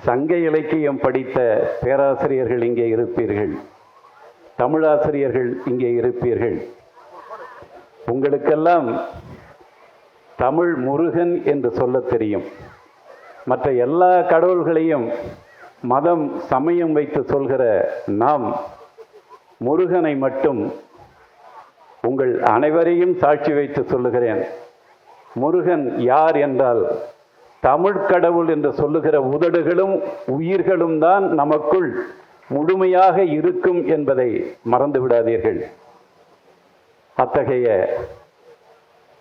சங்க இலக்கியம் படித்த பேராசிரியர்கள் இங்கே இருப்பீர்கள், தமிழாசிரியர்கள் இங்கே இருப்பீர்கள். உங்களுக்கெல்லாம் தமிழ் முருகன் என்று சொல்ல தெரியும். மற்ற எல்லா கடவுள்களையும் மதம் சமயம் வைத்து சொல்கிற நாம் முருகனை மட்டும் உங்கள் அனைவரையும் சாட்சி வைத்து சொல்லுகிறேன். முருகன் யார் என்றால் தமிழ் கடவுள் என்று சொல்லுகிற உதடுகளும் உயிர்களும் தான் நமக்குள் முழுமையாக இருக்கும் என்பதை மறந்து விடாதீர்கள். அத்தகைய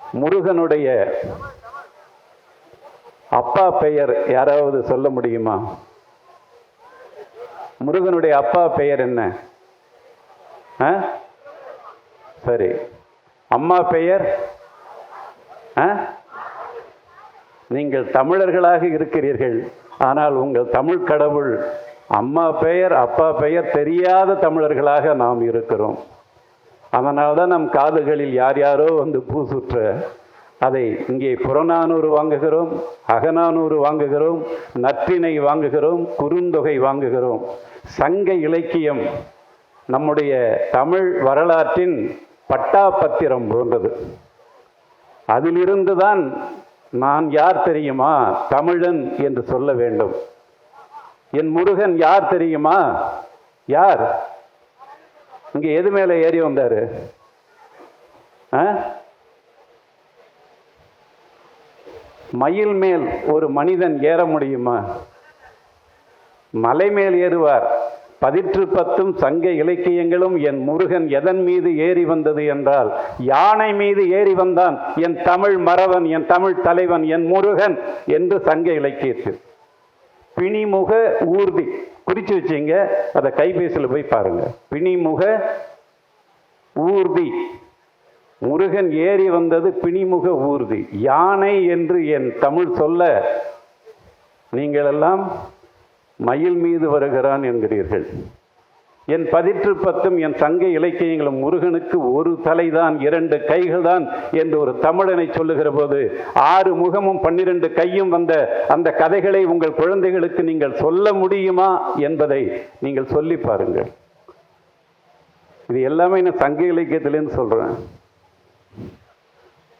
முருகனுடைய அப்பா பெயர் யாராவது சொல்ல முடியுமா? முருகனுடைய அப்பா பெயர் என்ன? சரி, அம்மா பெயர்? நீங்கள் தமிழர்களாக இருக்கிறீர்கள், ஆனால் உங்கள் தமிழ் கடவுள் அம்மா பெயர் அப்பா பெயர் தெரியாத தமிழர்களாக நாம் இருக்கிறோம். அதனால்தான் நம் காதுகளில் யார் யாரோ வந்து பூசுற்ற அதை இங்கே புறநானூறு வாங்குகிறோம், அகநானூறு வாங்குகிறோம், நற்றிணை வாங்குகிறோம், குறுந்தொகை வாங்குகிறோம். சங்க இலக்கியம் நம்முடைய தமிழ் வரலாற்றின் பட்டாபத்திரம் போன்றது. அதிலிருந்துதான் நான் யார் தெரியுமா, தமிழன் என்று சொல்ல வேண்டும். என் முருகன் யார் தெரியுமா? யார் இங்கே எது மேலே ஏறி வந்தாரு? மயில் மேல் ஒரு மனிதன் ஏற முடியுமா? மலை மேல் ஏறுவார். 10 சங்க இலக்கியங்களும் என் முருகன் எதன் மீது ஏறி வந்தது என்றால் யானை மீது ஏறி வந்தான். என் தமிழ் மறவன், என் தமிழ் தலைவன், என் முருகன் என்று சங்க இலக்கியத்தில். பிணிமுக ஊர்தி குறிச்சு வச்சிங்க, அதை கைபேசியில் போய் பாருங்க. பிணிமுக ஊர்தி, முருகன் ஏறி வந்தது பிணிமுக ஊர்தி. யானை என்று என் தமிழ் சொல்ல நீங்கள் எல்லாம் மயில் மீது வருகிறான் என்கிறீர்கள். என் 10 என் சங்க இலக்கியங்களும் முருகனுக்கு ஒரு தலைதான் 2 கைகள் தான் என்று ஒரு தமிழனை சொல்லுகிற போது 6 முகமும் 12 கையும் வந்த அந்த கதைகளை உங்கள் குழந்தைகளுக்கு நீங்கள் சொல்ல முடியுமா என்பதை நீங்கள் சொல்லி பாருங்கள். இது எல்லாமே நான் சங்க இலக்கியத்திலேருந்து சொல்றேன்.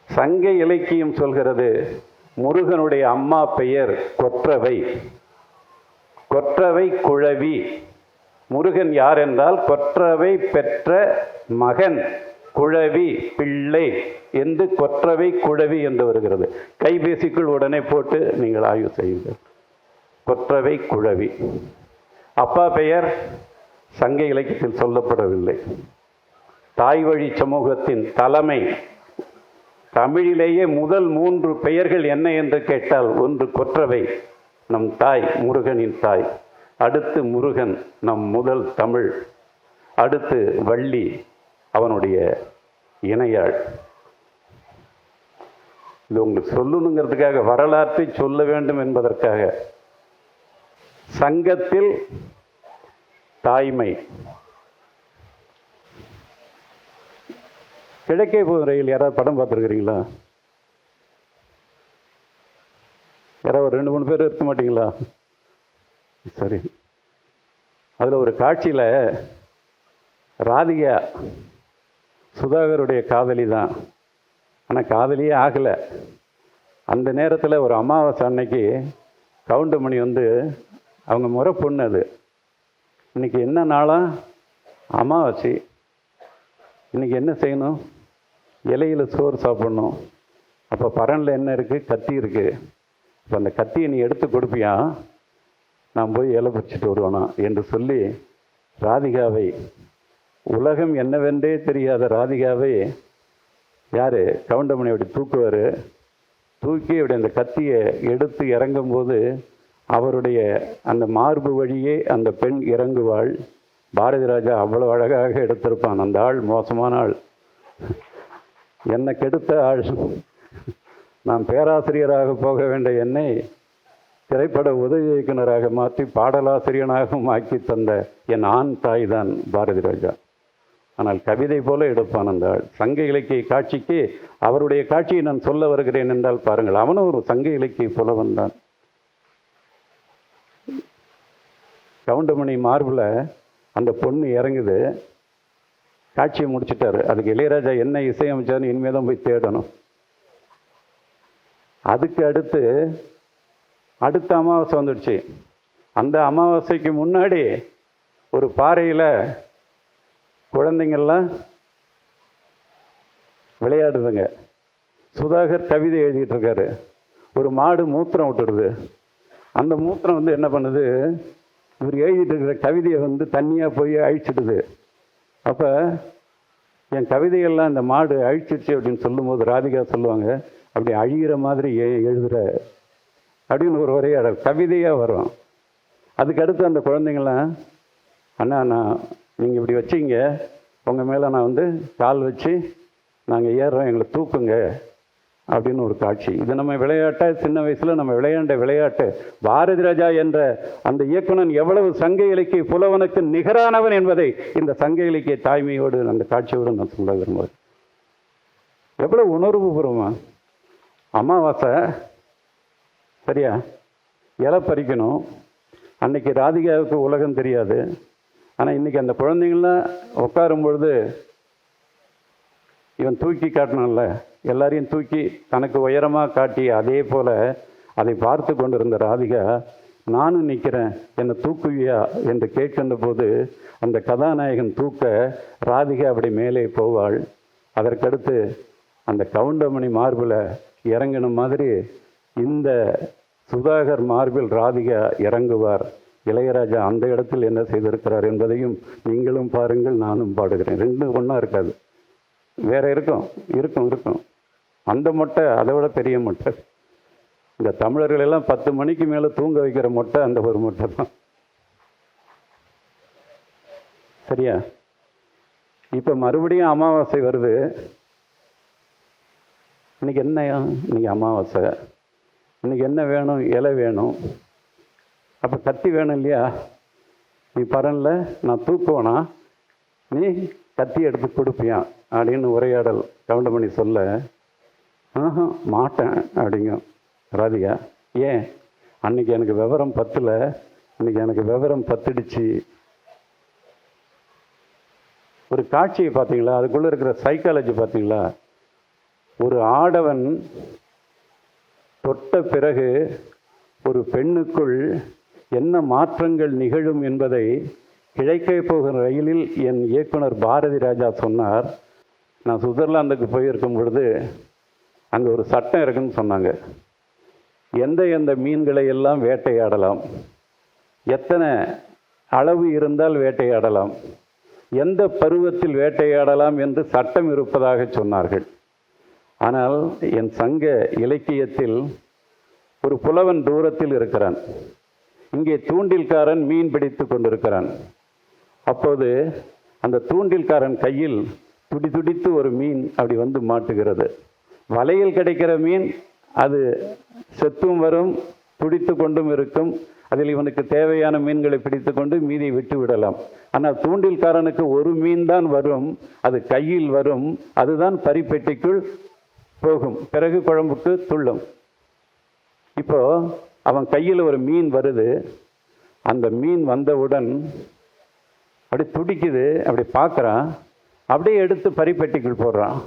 சங்க இலக்கியம் சொல்கிறது முருகனுடைய அம்மா பெயர் கொற்றவை. கொற்றவை குழவி. முருகன் யார் என்றால் கொற்றவை பெற்ற மகன், குழவி பிள்ளை என்று கொற்றவை குழவி என்று வருகிறது. கைபேசிக்குள் உடனே போட்டு நீங்கள் ஆய்வு செய்யுங்கள். கொற்றவை குழவி. அப்பா பெயர் சங்க இலக்கியத்தில் சொல்லப்படவில்லை. தாய் வழி சமூகத்தின் தலைமை. தமிழிலேயே முதல் 3 பெயர்கள் என்ன என்று கேட்டால், ஒன்று கொற்றவை, நம் தாய், முருகனின் தாய். அடுத்து முருகன், நம் முதல் தமிழ். அடுத்து வள்ளி, அவனுடைய இணையாள். இது உங்களுக்கு சொல்லணுங்கிறதுக்காக, வரலாற்றை சொல்ல வேண்டும் என்பதற்காக. சங்கத்தில் தாய்மை. கிழக்கே போகும் ரயில் யாராவது படம் பார்த்துருக்கிறீங்களா? யாராவது 2-3 பேர் இருக்க மாட்டீங்களா? சரி. அதில் ஒரு காட்சியில் ராதிகா சுதாகருடைய காதலி தான், ஆனால் காதலியே ஆகலை. அந்த நேரத்தில் ஒரு அமாவாசை அன்னைக்கு கவுண்டமணி வந்து, அவங்க முறை பொண்ணு அது, இன்னைக்கு என்ன நாளா? அமாவாசை. இன்னைக்கு என்ன செய்யணும்? இலையில் சோறு சாப்பிடணும். அப்போ பரனில் என்ன இருக்குது? கத்தி இருக்குது. இப்போ அந்த கத்தியை நீ எடுத்து கொடுப்பியா? நான் போய் இலை பறிச்சுட்டு வருவானா என்று சொல்லி ராதிகாவை, உலகம் என்னவென்றே தெரியாத ராதிகாவை யார்? கவுண்டமணி அப்படி தூக்குவார். தூக்கி அப்படி அந்த கத்தியை எடுத்து இறங்கும்போது அவருடைய அந்த மார்பு வழியே அந்த பெண் இறங்குவாள். பாரதி ராஜா அவ்வளோ அழகாக எடுத்திருப்பான். அந்த ஆள் மோசமான ஆள், என்னை கெடுத்த ஆள். நான் பேராசிரியராக போக வேண்டிய என்னை திரைப்பட உதவி இயக்குனராக மாற்றி பாடலாசிரியனாகவும் ஆக்கி தந்த என் ஆண் தாய் தான் பாரதி ராஜா. ஆனால் கவிதை போல எடுப்பான் அந்த ஆள். சங்க இலக்கிய காட்சிக்கு அவருடைய காட்சியை நான் சொல்ல வருகிறேன் என்றால் பாருங்கள், அவனும் ஒரு சங்க இலக்கிய புலவன் தான். கவுண்டமணி மார்பில் அந்த பொண்ணு இறங்குது. காட்சியை முடிச்சிட்டாரு. அதுக்கு இளையராஜா என்ன இசையமைச்சார்னு இனிமேல் தான் போய் தேடணும். அதுக்கு அடுத்த அமாவாசை வந்துடுச்சு. அந்த அமாவாசைக்கு முன்னாடி ஒரு பாறையில் குழந்தைங்கள்லாம் விளையாடுதுங்க. சுதாகர் கவிதை எழுதிட்டு இருக்காரு. ஒரு மாடு மூத்திரம் விட்டுடுது. அந்த மூத்திரம் வந்து என்ன பண்ணுது, இவர் எழுதிட்டு இருக்கிற கவிதையை வந்து தண்ணியாக போய் அழிச்சிடுது. அப்போ என் கவிதையெல்லாம் இந்த மாடு அழிச்சிடுச்சு அப்படின்னு சொல்லும்போது ராதிகா சொல்லுவாங்க, அப்படி அழிகிற மாதிரி எழுதுகிற அப்படின்னு ஒரு உரையாடல் கவிதையாக வரும். அதுக்கடுத்து அந்த குழந்தைங்களாம், அண்ணா நீங்கள் இப்படி வச்சிங்க, உங்கள் மேலே நான் வந்து கால் வச்சு நாங்கள் ஏறுறோம், எங்களை தூக்குங்க அப்படின்னு ஒரு காட்சி. இது நம்ம விளையாட்டாக சின்ன வயசில் நம்ம விளையாண்ட விளையாட்டு. பாரதி ராஜா என்ற அந்த இயக்குனன் எவ்வளவு சங்க இலக்கிய புலவனுக்கு நிகரானவன் என்பதை இந்த சங்க இலக்கிய தாய்மையோடு அந்த காட்சியோடு நான் சொல்ல விரும்புகிறேன். எவ்வளவு உணர்வுபூர்வமா. அமாவாசை சரியா, இலை பறிக்கணும். அன்னைக்கு ராதிகாவுக்கு உலகம் தெரியாது. ஆனால் இன்றைக்கி அந்த குழந்தைங்களாம் உட்காரும் பொழுது இவன் தூக்கி காட்டணும்ல, எல்லாரையும் தூக்கி தனக்கு உயரமாக காட்டி அதே போல் அதை பார்த்து கொண்டிருந்த ராதிகா, நானும் நிற்கிறேன் என்னை தூக்குவியா என்று கேட்கின்ற போது அந்த கதாநாயகன் தூக்க ராதிகா அப்படி மேலே போவாள். அதற்கடுத்து அந்த கவுண்டமணி மார்பில் இறங்கின மாதிரி இந்த சுதாகர் மார்பில் ராதிகா இறங்குவார். இளையராஜா அந்த இடத்தில் என்ன செய்திருக்கிறார் என்பதையும் நீங்களும் பாருங்கள், நானும் பாடுகிறேன். ரெண்டும் ஒன்றா இருக்காது, வேற இருக்கும். அந்த மொட்டை அதை விட பெரிய மொட்டை. இந்த தமிழர்கள் எல்லாம் 10 மணிக்கு மேலே தூங்க வைக்கிற மொட்டை அந்த ஒரு மொட்டை தான். சரியா? இப்போ மறுபடியும் அமாவாசை வருது. இன்னைக்கு இன்னைக்கு அமாவாசை. இன்னைக்கு என்ன வேணும்? இலை வேணும். அப்போ கத்தி வேணும் இல்லையா? நீ பரன்ல நான் தூக்குவேனா, நீ கத்தி எடுத்து கொடுப்பியான் அப்படின்னு உரையாடல் கவுண்டமணி சொல்ல, மாட்டேன் அப்படிங்க ராதிகா. ஏன்? அன்னைக்கு எனக்கு விவரம் பத்தல, இன்னைக்கு எனக்கு விவரம் பத்துடுச்சு. ஒரு காட்சியை பார்த்தீங்களா? அதுக்குள்ளே இருக்கிற சைக்காலஜி பார்த்தீங்களா? ஒரு ஆடவன் தொட்ட பிறகு ஒரு பெண்ணுக்குள் என்ன மாற்றங்கள் நிகழும் என்பதை கிழக்கே போகிற ரயிலில் என் இயக்குனர் பாரதி ராஜா சொன்னார். நான் சுவிட்சர்லாந்துக்கு போயிருக்கும் பொழுது அங்கே ஒரு சட்டம் இருக்குன்னு சொன்னாங்க. எந்த மீன்களை எல்லாம் வேட்டையாடலாம், எத்தனை அளவு இருந்தால் வேட்டையாடலாம், எந்த பருவத்தில் வேட்டையாடலாம் என்று சட்டம் இருப்பதாக சொன்னார்கள். ஆனால் என் சங்க இலக்கியத்தில் ஒரு புலவன் தூரத்தில் இருக்கிறான். இங்கே தூண்டில்காரன் மீன் பிடித்து கொண்டிருக்கிறான். அப்போது அந்த தூண்டில்காரன் கையில் துடித்து ஒரு மீன் அப்படி வந்து மாட்டுகிறது. வலையில் கிடைக்கிற மீன் அது செத்தும் வரும், துடித்து கொண்டும் இருக்கும். அதில் இவனுக்கு தேவையான மீன்களை பிடித்து கொண்டு மீதி விட்டு விடலாம். ஆனால் தூண்டில்காரனுக்கு ஒரு மீன் தான் வரும், அது கையில் வரும், அதுதான் பரிப்பெட்டிக்குள் போகும், பிறகு குழம்புக்கு துள்ளும். இப்போ அவன் கையில் ஒரு மீன் வருது. அந்த மீன் வந்தவுடன் அப்படி துடிக்குது, அப்படி பார்க்குறான், அப்படியே எடுத்து பரிப்பெட்டிக்குள் போடுறான்.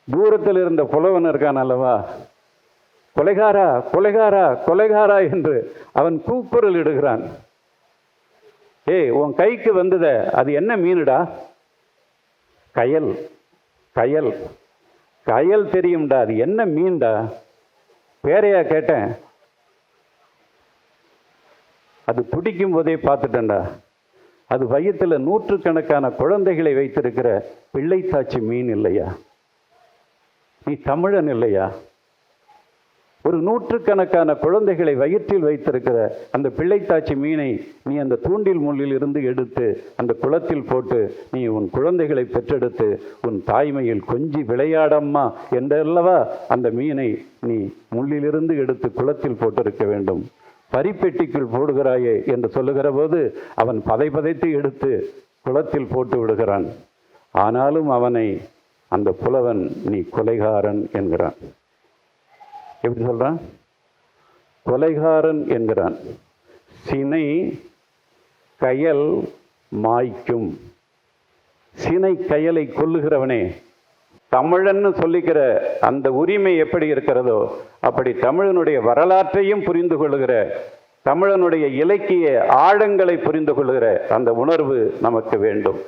தூரத்தில் இருந்த புலவன் இருக்கான் அல்லவா, கொலைகாரா கொலைகாரா கொலைகாரா என்று அவன் கூக்குரல் இடுகிறான். ஏய், உன் கைக்கு வந்தத அது என்ன மீனுடா? கயல். கயல் கயல் தெரியும்டா, அது என்ன மீன்டா? பேரையா கேட்டேன். அது துடிக்கும் போதே பார்த்துட்டேன்டா, அது வயிற்றுல 100கணக்கான குழந்தைகளை வைத்திருக்கிற பிள்ளைத்தாச்சி மீன் இல்லையா? நீ தமிழன் இல்லையா? ஒரு 100கணக்கான குழந்தைகளை வயிற்றில் வைத்திருக்கிற அந்த பிள்ளைத்தாச்சி மீனை நீ அந்த தூண்டில் முள்ளில் இருந்து எடுத்து அந்த குளத்தில் போட்டு நீ உன் குழந்தைகளை பெற்றெடுத்து உன் தாய்மையில் கொஞ்சி விளையாடம்மா என்றல்லவா அந்த மீனை நீ முள்ளிலிருந்து எடுத்து குளத்தில் போட்டிருக்க வேண்டும். பரிப்பெட்டிக்குள் போடுகிறாயே என்று சொல்லுகிற போது அவன் பதைத்து எடுத்து குளத்தில் போட்டு விடுகிறான். ஆனாலும் அவனை அந்த புலவன் நீ கொலைகாரன் என்கிறான். எப்படி சொல்றான்? கொலைகாரன் என்கிறான். சினை கயல் மாய்க்கும். சினை கயலை கொல்லுகிறவனே, தமிழன்னு சொல்லிக்கிற அந்த உரிமை எப்படி இருக்கிறதோ அப்படி தமிழனுடைய வரலாற்றையும் புரிந்து கொள்ளுகிற, தமிழனுடைய இலக்கிய ஆழங்களை புரிந்து கொள்ளுகிற அந்த உணர்வு நமக்கு வேண்டும்.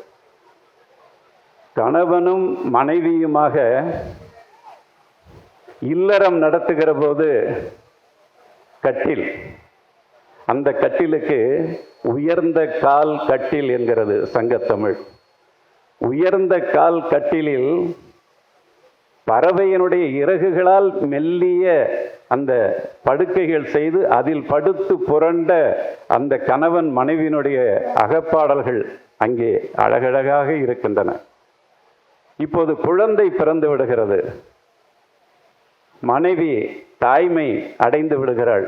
கணவனும் மனைவியுமாக இல்லறம் நடத்துகிற போது கட்டில், அந்த கட்டிலுக்கு உயர்ந்த கால் கட்டில் என்கிறது சங்கத்தமிழ். உயர்ந்த கால் கட்டிலில் பறவையினுடைய இறகுகளால் மெல்லிய அந்த படுக்கைகள் செய்து அதில் படுத்து புரண்ட அந்த கணவன் மனைவியினுடைய அகப்பாடல்கள் அங்கே அழகழகாக இருக்கின்றன. இப்போது குழந்தை பிறந்து விடுகிறது, மனைவி தாய்மை அடைந்து விடுகிறாள்,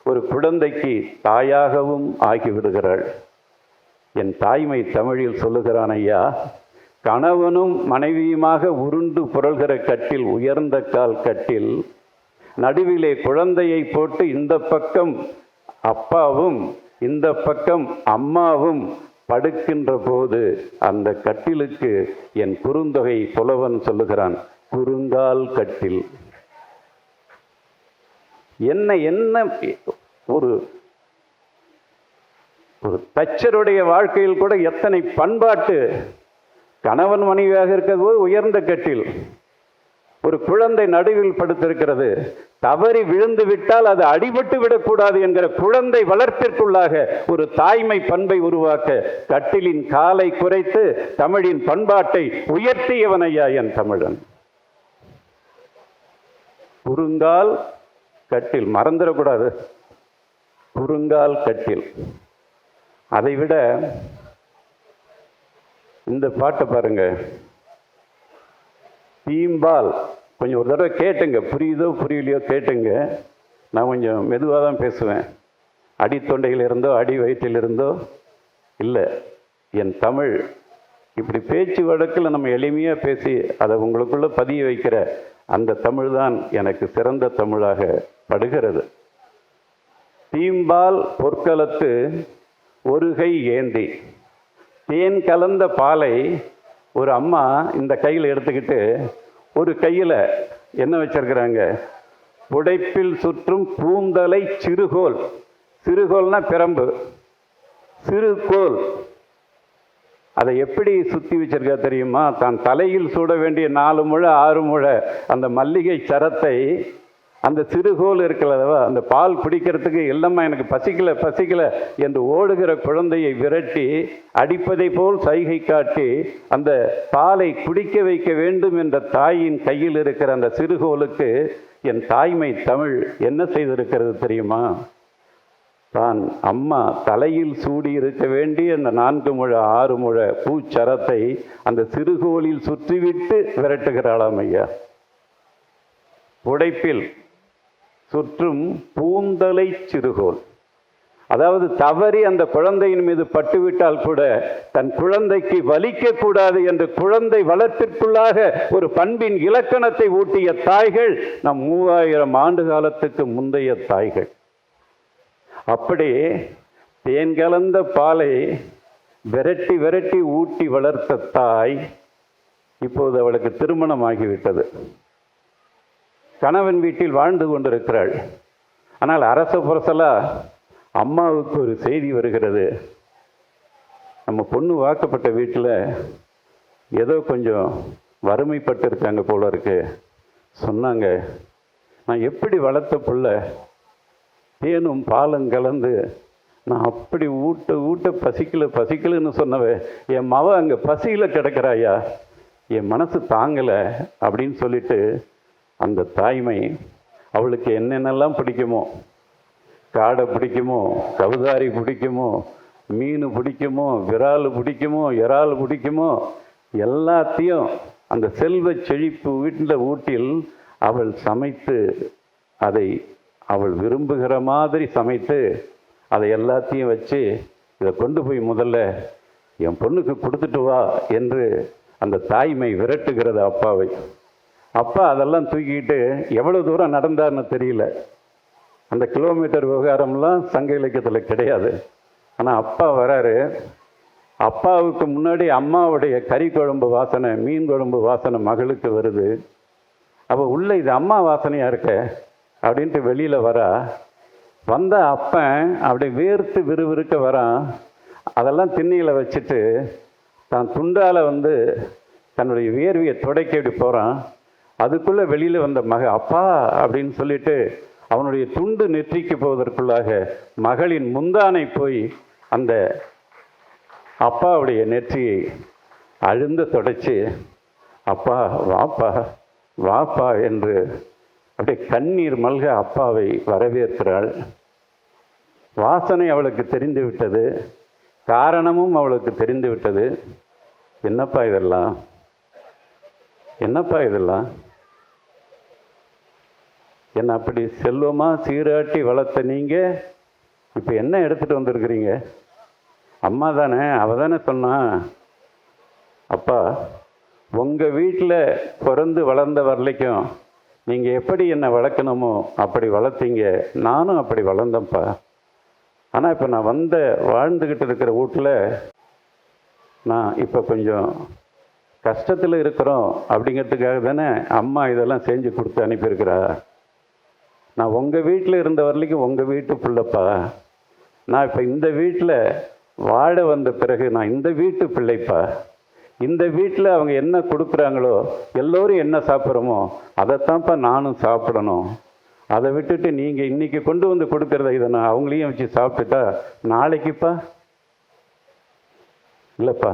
ஒரு குழந்தைக்கு தாயாகவும் ஆகிவிடுகிறாள். என் தாய்மை தமிழில் சொல்லுகிறான் ஐயா, கணவனும் மனைவியுமாக உருண்டு புரள்கிற கட்டில், உயர்ந்த கால் கட்டில், நடுவிலே குழந்தையை போட்டு இந்த பக்கம் அப்பாவும் இந்த பக்கம் அம்மாவும் படுக்கின்ற போது அந்த கட்டிலுக்கு என் குறுந்தொகை புலவன் சொல்லுகிறான், குறுங்கால் கட்டில். என்ன ஒரு தச்சருடைய வாழ்க்கையில் கூட எத்தனை பண்பாட்டு, கணவன் மனைவியாக இருக்கிறது போது உயர்ந்த கட்டில், ஒரு குழந்தை நடுவில் படுத்திருக்கிறது, தவறி விழுந்து விட்டால் அது அடிபட்டு விடக்கூடாது என்கிற குழந்தை வளர்ப்பிற்குள்ளாக ஒரு தாய்மை பண்பை உருவாக்க கட்டிலின் காலை குறைத்து தமிழின் பண்பாட்டை உயர்த்தியவன் ஐயா என் தமிழன். குறுங்கால் கட்டில் மறந்துடக்கூடாது, குறுங்கால் கட்டில். அதைவிட இந்த பாட்டை பாருங்க, தீம்பால். கொஞ்சம் ஒரு தடவை கேட்டுங்க, புரியுதோ புரியலையோ கேட்டுங்க. நான் கொஞ்சம் மெதுவாக தான் பேசுவேன், அடித்தொண்டையில் இருந்தோ அடி வயிற்றில் இருந்தோ இல்லை. என் தமிழ் இப்படி பேச்சு வழக்கில் நம்ம எளிமையாக பேசி அதை உங்களுக்குள்ளே பதிய வைக்கிற அந்த தமிழ் தான் எனக்கு சிறந்த தமிழாக படுகிறது. தீம்பால் பொற்களத்து ஒரு கை ஏந்தி, தேன் கலந்த பாலை ஒரு அம்மா இந்த கையில் எடுத்துக்கிட்டு ஒரு கையில் என்ன வச்சிருக்கிறாங்க, புடைப்பில் சுற்றும் பூந்தலை சிறுகோல். சிறுகோல்னா பிரம்பு, சிறுகோல். அதை எப்படி சுற்றி வச்சிருக்கா தெரியுமா? தான் தலையில் சூட வேண்டிய 4 முழ 6 முழ அந்த மல்லிகை சரத்தை அந்த சிறுகோல் இருக்கிறதவா, அந்த பால் குடிக்கிறதுக்கு இல்லைம்மா எனக்கு பசிக்கல பசிக்கல என்று ஓடுகிற குழந்தையை விரட்டி அடிப்பதை போல் சைகை காட்டி அந்த பாலை குடிக்க வைக்க வேண்டும் என்ற தாயின் கையில் இருக்கிற அந்த சிறுகோலுக்கு என் தாய்மை தமிழ் என்ன செய்திருக்கிறது தெரியுமா? தான் அம்மா தலையில் சூடி இருக்க வேண்டிய அந்த 4 முழ 6 முழ பூச்சரத்தை அந்த சிறுகோலில் சுற்றிவிட்டு விரட்டுகிறாளாம் ஐயா. புடைப்பில் சுற்றும் பூந்தலை சிறுகோல். அதாவது தவறி அந்த குழந்தையின் மீது பட்டுவிட்டால் கூட தன் குழந்தைக்கு வலிக்க கூடாது என்று குழந்தை வளர்ப்பிற்குள்ளாக ஒரு பண்பின் இலக்கணத்தை ஊட்டிய தாய்கள் நம் 3000 ஆண்டு காலத்துக்கு முந்தைய தாய்கள். அப்படி தேன் கலந்த பாலை விரட்டி விரட்டி ஊட்டி வளர்த்த தாய் இப்போது அவளுக்கு திருமணம் ஆகிவிட்டது, கணவன் வீட்டில் வாழ்ந்து கொண்டிருக்கிறாள். ஆனால் அரச புரசலா அம்மாவுக்கு ஒரு செய்தி வருகிறது, நம்ம பொண்ணு வாக்கப்பட்ட வீட்டில் ஏதோ கொஞ்சம் வறுமைப்பட்டு இருக்காங்க போல இருக்கு. சொன்னாங்க, நான் எப்படி வளர்த்த பிள்ளை, தேனும் பாலும் கலந்து நான் அப்படி ஊட்ட ஊட்ட பசிக்கலன்னு சொன்னவே என் மவ அங்கே பசியில் கிடக்கிறாயா, என் மனசு தாங்கலை அப்படின்னு சொல்லிட்டு அந்த தாய்மை அவளுக்கு என்னென்னலாம் பிடிக்குமோ, காடை பிடிக்குமோ, கவுதாரி பிடிக்குமோ, மீன் பிடிக்குமோ, விரால் பிடிக்குமோ, இறால் பிடிக்குமோ, எல்லாத்தையும் அந்த செல்வ செழிப்பு வீட்டில் அவள் சமைத்து அதை அவள் விரும்புகிற மாதிரி சமைத்து அதை எல்லாத்தையும் வச்சு இதை கொண்டு போய் முதல்ல என் பொண்ணுக்கு கொடுத்துட்டு வா என்று அந்த தாய்மை விரட்டுகிறது அப்பாவை. அப்பா அதெல்லாம் தூக்கிக்கிட்டு எவ்வளோ தூரம் நடந்தார்னு தெரியல. அந்த கிலோமீட்டர் விவகாரம்லாம் சங்க இலக்கியத்தில் கிடையாது. ஆனால் அப்பா வராரு. அப்பாவுக்கு முன்னாடி அம்மாவுடைய கறி குழம்பு வாசனை, மீன் குழம்பு வாசனை மகளுக்கு வருது. அப்போ உள்ள இது அம்மா வாசனையாக இருக்க அப்படின்ட்டு வெளியில் வரா. வந்த அப்பன் அப்படியே வேர்த்து விறுவிறுக்க வரான். அதெல்லாம் திண்ணையில் வச்சுட்டு தான் துண்டால் தன்னுடைய வேர்வையை துடைக்க இப்படி போகிறான். அதுக்குள்ளே வெளியில் வந்த அப்பா அப்படின்னு சொல்லிட்டு அவனுடைய துண்டு நெற்றிக்கு போவதற்குள்ளாக மகளின் முந்தானை போய் அந்த அப்பாவுடைய நெற்றியை அழுந்த தொடச்சி, அப்பா வாப்பா வாப்பா என்று அப்படியே கண்ணீர் மல்க அப்பாவை வரவேற்கிறாள். வாசனை அவளுக்கு தெரிந்து விட்டது, காரணமும் அவளுக்கு தெரிந்து விட்டது. என்னப்பா இதெல்லாம், என்னப்பா இதெல்லாம்? என்னை அப்படி செல்வமாக சீராட்டி வளர்த்த நீங்கள் இப்போ என்ன எடுத்துகிட்டு வந்திருக்கிறீங்க? அம்மா தானே, அவள் தானே சொன்னா, அப்பா உங்கள் வீட்டில் பிறந்து வளர்ந்த வரலைக்கும் நீங்கள் எப்படி என்னை வளர்க்கணுமோ அப்படி வளர்த்தீங்க, நானும் அப்படி வளர்ந்தேன்ப்பா. ஆனால் இப்போ நான் வாழ்ந்துக்கிட்டு இருக்கிற வீட்டில் நான் இப்போ கொஞ்சம் கஷ்டத்தில் இருக்கிறோம் அப்படிங்கிறதுக்காக தானே அம்மா இதெல்லாம் செஞ்சு கொடுத்து அனுப்பியிருக்கிறா. நான் உங்கள் வீட்டில் இருந்த வரலைக்கும் உங்கள் வீட்டு பிள்ளைப்பா. நான் இப்போ இந்த வீட்டில் வாழ வந்த பிறகு நான் இந்த வீட்டு பிள்ளைப்பா. இந்த வீட்டில் அவங்க என்ன கொடுக்குறாங்களோ, எல்லோரும் என்ன சாப்பிட்றோமோ அதைத்தான்ப்பா நானும் சாப்பிடணும். அதை விட்டுட்டு நீங்கள் இன்றைக்கி கொண்டு வந்து கொடுக்குறத இதை நான் அவங்களையும் வச்சு சாப்பிட்டுட்டா நாளைக்குப்பா இல்லைப்பா,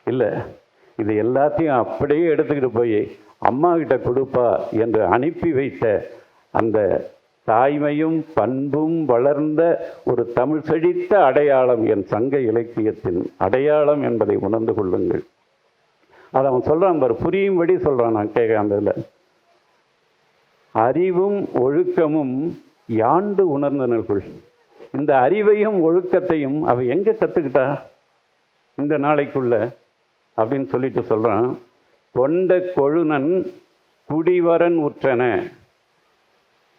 இல்லை, இது எல்லாத்தையும் அப்படியே எடுத்துக்கிட்டு போய் அம்மா கிட்ட கொடுப்பா என்று அனுப்பி வைத்த அந்த தாய்மையும் பண்பும் வளர்ந்த ஒரு தமிழ் செழித்த அடையாளம் என் சங்க இலக்கியத்தின் அடையாளம் என்பதை உணர்ந்து கொள்ளுங்கள். அதை அவன் சொல்கிறான் பாரு, புரியும்படி சொல்கிறான். நான் கேட்க அந்த இதில் அறிவும் ஒழுக்கமும் யாண்டு உணர்ந்தனர்கள். இந்த அறிவையும் ஒழுக்கத்தையும் அவ எங்கே கற்றுக்கிட்டா இந்த நாளைக்குள்ள அப்படின்னு சொல்லிட்டு சொல்கிறான். கொண்ட கொழுநன் குடிவரன் உற்றன.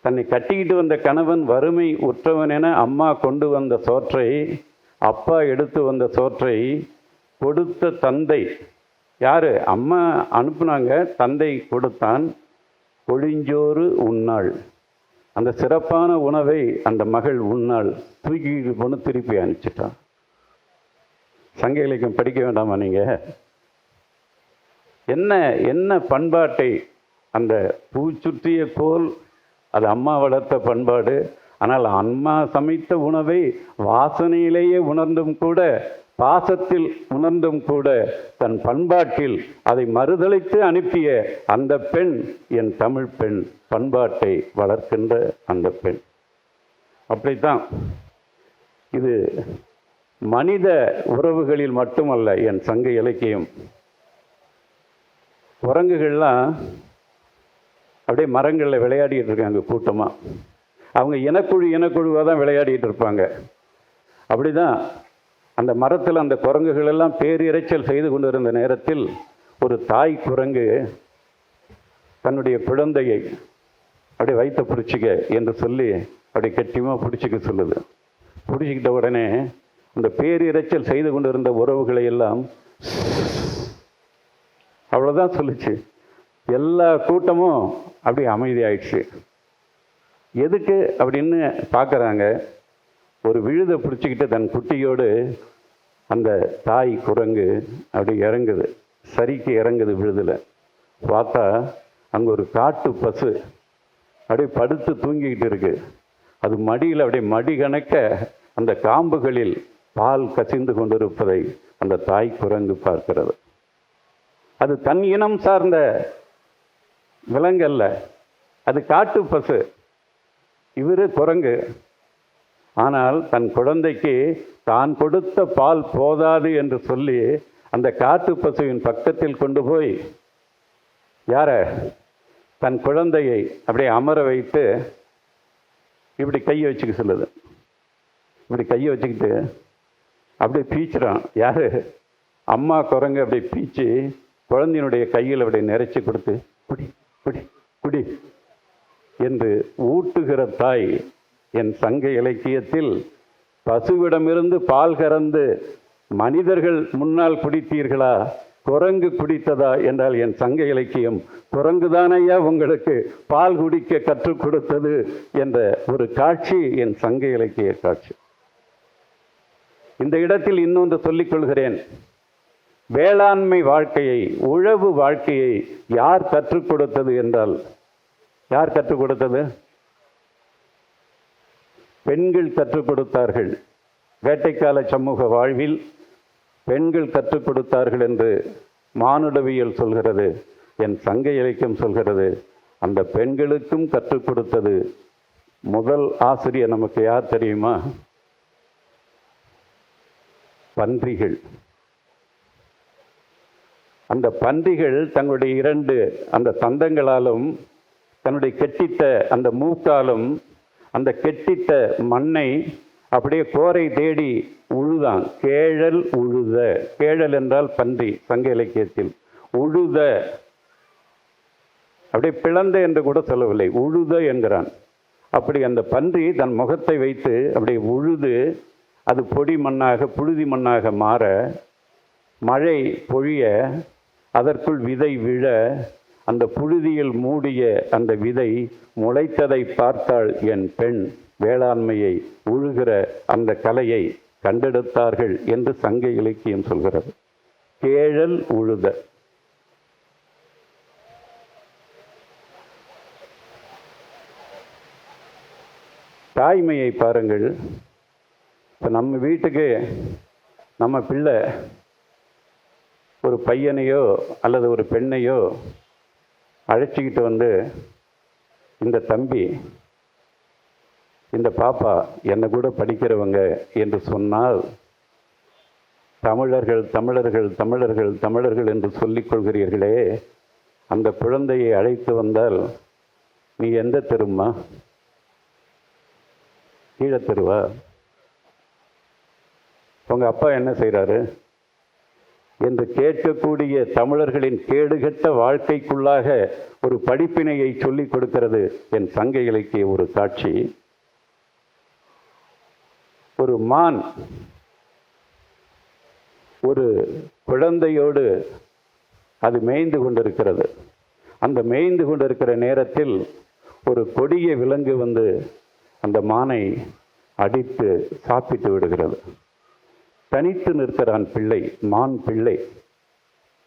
தன்னை கட்டிக்கிட்டு வந்த கணவன் வறுமை உற்றவன் என அம்மா கொண்டு வந்த சோற்றை, அப்பா எடுத்து வந்த சோற்றை கொடுத்த தந்தை யார்? அம்மா அனுப்புனாங்க, தந்தை கொடுத்தான். கொழிஞ்சோறு உண்ணாள். அந்த சிறப்பான உணவை அந்த மகள் உண்ணாள். தூக்கிட்டு போன்னு திருப்பி அனுப்பிச்சிட்டான். சங்க இலக்கியம் படிக்க வேண்டாமா நீங்கள்? என்ன என்ன பண்பாட்டை, அந்த பூ சுற்றிய கோல் அது அம்மா வளர்த்த பண்பாடு. ஆனால் அம்மா சமைத்த உணவை வாசனையிலேயே உணர்ந்தும் கூட, பாசத்தில் உணர்ந்தும் கூட, தன் பண்பாட்டில் அதை மறுதளித்து அனுப்பிய அந்த பெண் என் தமிழ் பெண், பண்பாட்டை வளர்க்கின்ற அந்த பெண். அப்படித்தான் இது மனித உறவுகளில் மட்டுமல்ல என் சங்க இலக்கியம். குரங்குகள்லாம் அப்படியே மரங்களில் விளையாடிட்டு இருக்காங்க கூட்டமாக. அவங்க இனக்குழுவாக தான் விளையாடிட்டு இருப்பாங்க. அப்படி தான் அந்த மரத்தில் அந்த குரங்குகள் எல்லாம் பேரிரைச்சல் செய்து கொண்டு இருந்த நேரத்தில் ஒரு தாய் குரங்கு தன்னுடைய குழந்தையை அப்படியே வயிற்ற பிடிச்சிக்க என்று சொல்லி அப்படி கெட்டியமாக பிடிச்சிக்க சொல்லுது. பிடிச்சிக்கிட்ட உடனே அந்த பேரிரைச்சல் செய்து கொண்டு இருந்த உறவுகளை எல்லாம் அவ்வளோதான் சொல்லிச்சு. எல்லா கூட்டமும் அப்படி அமைதியாயிடுச்சு. எதுக்கு அப்படின்னு பார்க்குறாங்க. ஒரு விழுதை பிடிச்சிக்கிட்டு தன் குட்டியோடு அந்த தாய் குரங்கு அப்படி இறங்குது, சரிக்கு இறங்குது விழுதில். பார்த்தா அங்கே ஒரு காட்டு பசு அப்படியே படுத்து தூங்கிக்கிட்டு இருக்கு. அது மடியில் அப்படியே மடி கணக்க அந்த காம்புகளில் பால் கசிந்து கொண்டிருப்பதை அந்த தாய் குரங்கு பார்க்கிறது. அது தன் இனம் சார்ந்த விலங்கல்ல, அது காட்டு பசு, இவர் குரங்கு. ஆனால் தன் குழந்தைக்கு தான் கொடுத்த பால் போதாது என்று சொல்லி அந்த காட்டு பசுவின் பக்கத்தில் கொண்டு போய் யார தன் குழந்தையை அப்படியே அமர வைத்து இப்படி கையை வச்சுக்க சொல்லுது. இப்படி கையை வச்சுக்கிட்டு அப்படியே பீச்சுறான். யாரு? அம்மா குரங்கு அப்படியே பீச்சு குழந்தையினுடைய கையில் அப்படியே நிறைச்சி கொடுத்து குடி குடி குடி என்று ஊட்டுகிற தாய் என் சங்க இலக்கியத்தில் பசுவிடமிருந்து பால் கறந்து மனிதர்கள் முன்னால் குடித்தீர்களா, குரங்கு குடித்ததா என்றால் என் சங்க இலக்கியம் குரங்குதானையா உங்களுக்கு பால் குடிக்க கற்றுக் கொடுத்தது என்ற ஒரு காட்சி என் சங்க இலக்கிய காட்சி. இந்த இடத்தில் இன்னொன்று சொல்லிக் கொள்கிறேன். வேளாண்மை வாழ்க்கையை, உழவு வாழ்க்கையை யார் கற்றுக் கொடுத்தது என்றால், யார் கற்றுக் கொடுத்தது? பெண்கள் கற்றுக் கொடுத்தார்கள். வேட்டைக்கால சமூக வாழ்வில் பெண்கள் கற்றுக் கொடுத்தார்கள் என்று மானுடவியல் சொல்கிறது, என் சங்க இலக்கியம் சொல்கிறது. அந்த பெண்களுக்கும் கற்றுக் கொடுத்தது முதல் ஆசிரியர் நமக்கு யார் தெரியுமா? பன்றிகள். அந்த பன்றிகள் தங்களுடைய இரண்டு அந்த தந்தங்களாலும் தன்னுடைய கெட்டித்த அந்த மூக்காலும் அந்த கெட்டித்த மண்ணை அப்படியே கோரை தேடி உழுதான். கேழல் உழுத, கேழல் என்றால் பன்றி சங்க இலக்கியத்தில், உழுத அப்படியே பிளந்த என்று கூட சொல்லவில்லை, உழுத என்கிறான். அப்படி அந்த பன்றி தன் முகத்தை வைத்து அப்படியே உழுது அது பொடி மண்ணாக புழுதி மண்ணாக மாற, மழை பொழிய, அதற்குள் விதை விழ, அந்த புழுதியில் மூடிய அந்த விதை முளைத்ததை பார்த்தாள் என் பெண். வேளாண்மையை, உழுகிற அந்த கலையை கண்டெடுத்தார்கள் என்று சங்க இலக்கியம் சொல்கிறது. கேழல் உழுத. தாய்மையை பாருங்கள். இப்போ நம்ம வீட்டுக்கு நம்ம பிள்ளை ஒரு பையனையோ அல்லது ஒரு பெண்ணையோ அழைச்சிக்கிட்டு வந்து, இந்த தம்பி, இந்த பாப்பா என்னை கூட படிக்கிறவங்க என்று சொன்னால், தமிழர்கள் தமிழர்கள் தமிழர்கள் தமிழர்கள் என்று சொல்லிக் கொள்கிறீர்களே, அந்த குழந்தையை அழைத்து வந்தால் நீ எந்த தெருமா? கீழே தெருவா? உங்கள் அப்பா என்ன செய்கிறாரு என்று கேட்கக்கூடிய தமிழர்களின் கேடுகட்ட வாழ்க்கைக்குள்ளாக ஒரு படிப்பினையை சொல்லிக் கொடுக்கிறது என் சங்க இலக்கிய ஒரு காட்சி. ஒரு மான் ஒரு குழந்தையோடு அது மேய்ந்து கொண்டிருக்கிறது. அந்த மேய்ந்து கொண்டிருக்கிற நேரத்தில் ஒரு கொடிய விலங்கு வந்து அந்த மானை அடித்து சாப்பிட்டு விடுகிறது. தனித்து நிற்கிறான் பிள்ளை, மான் பிள்ளை,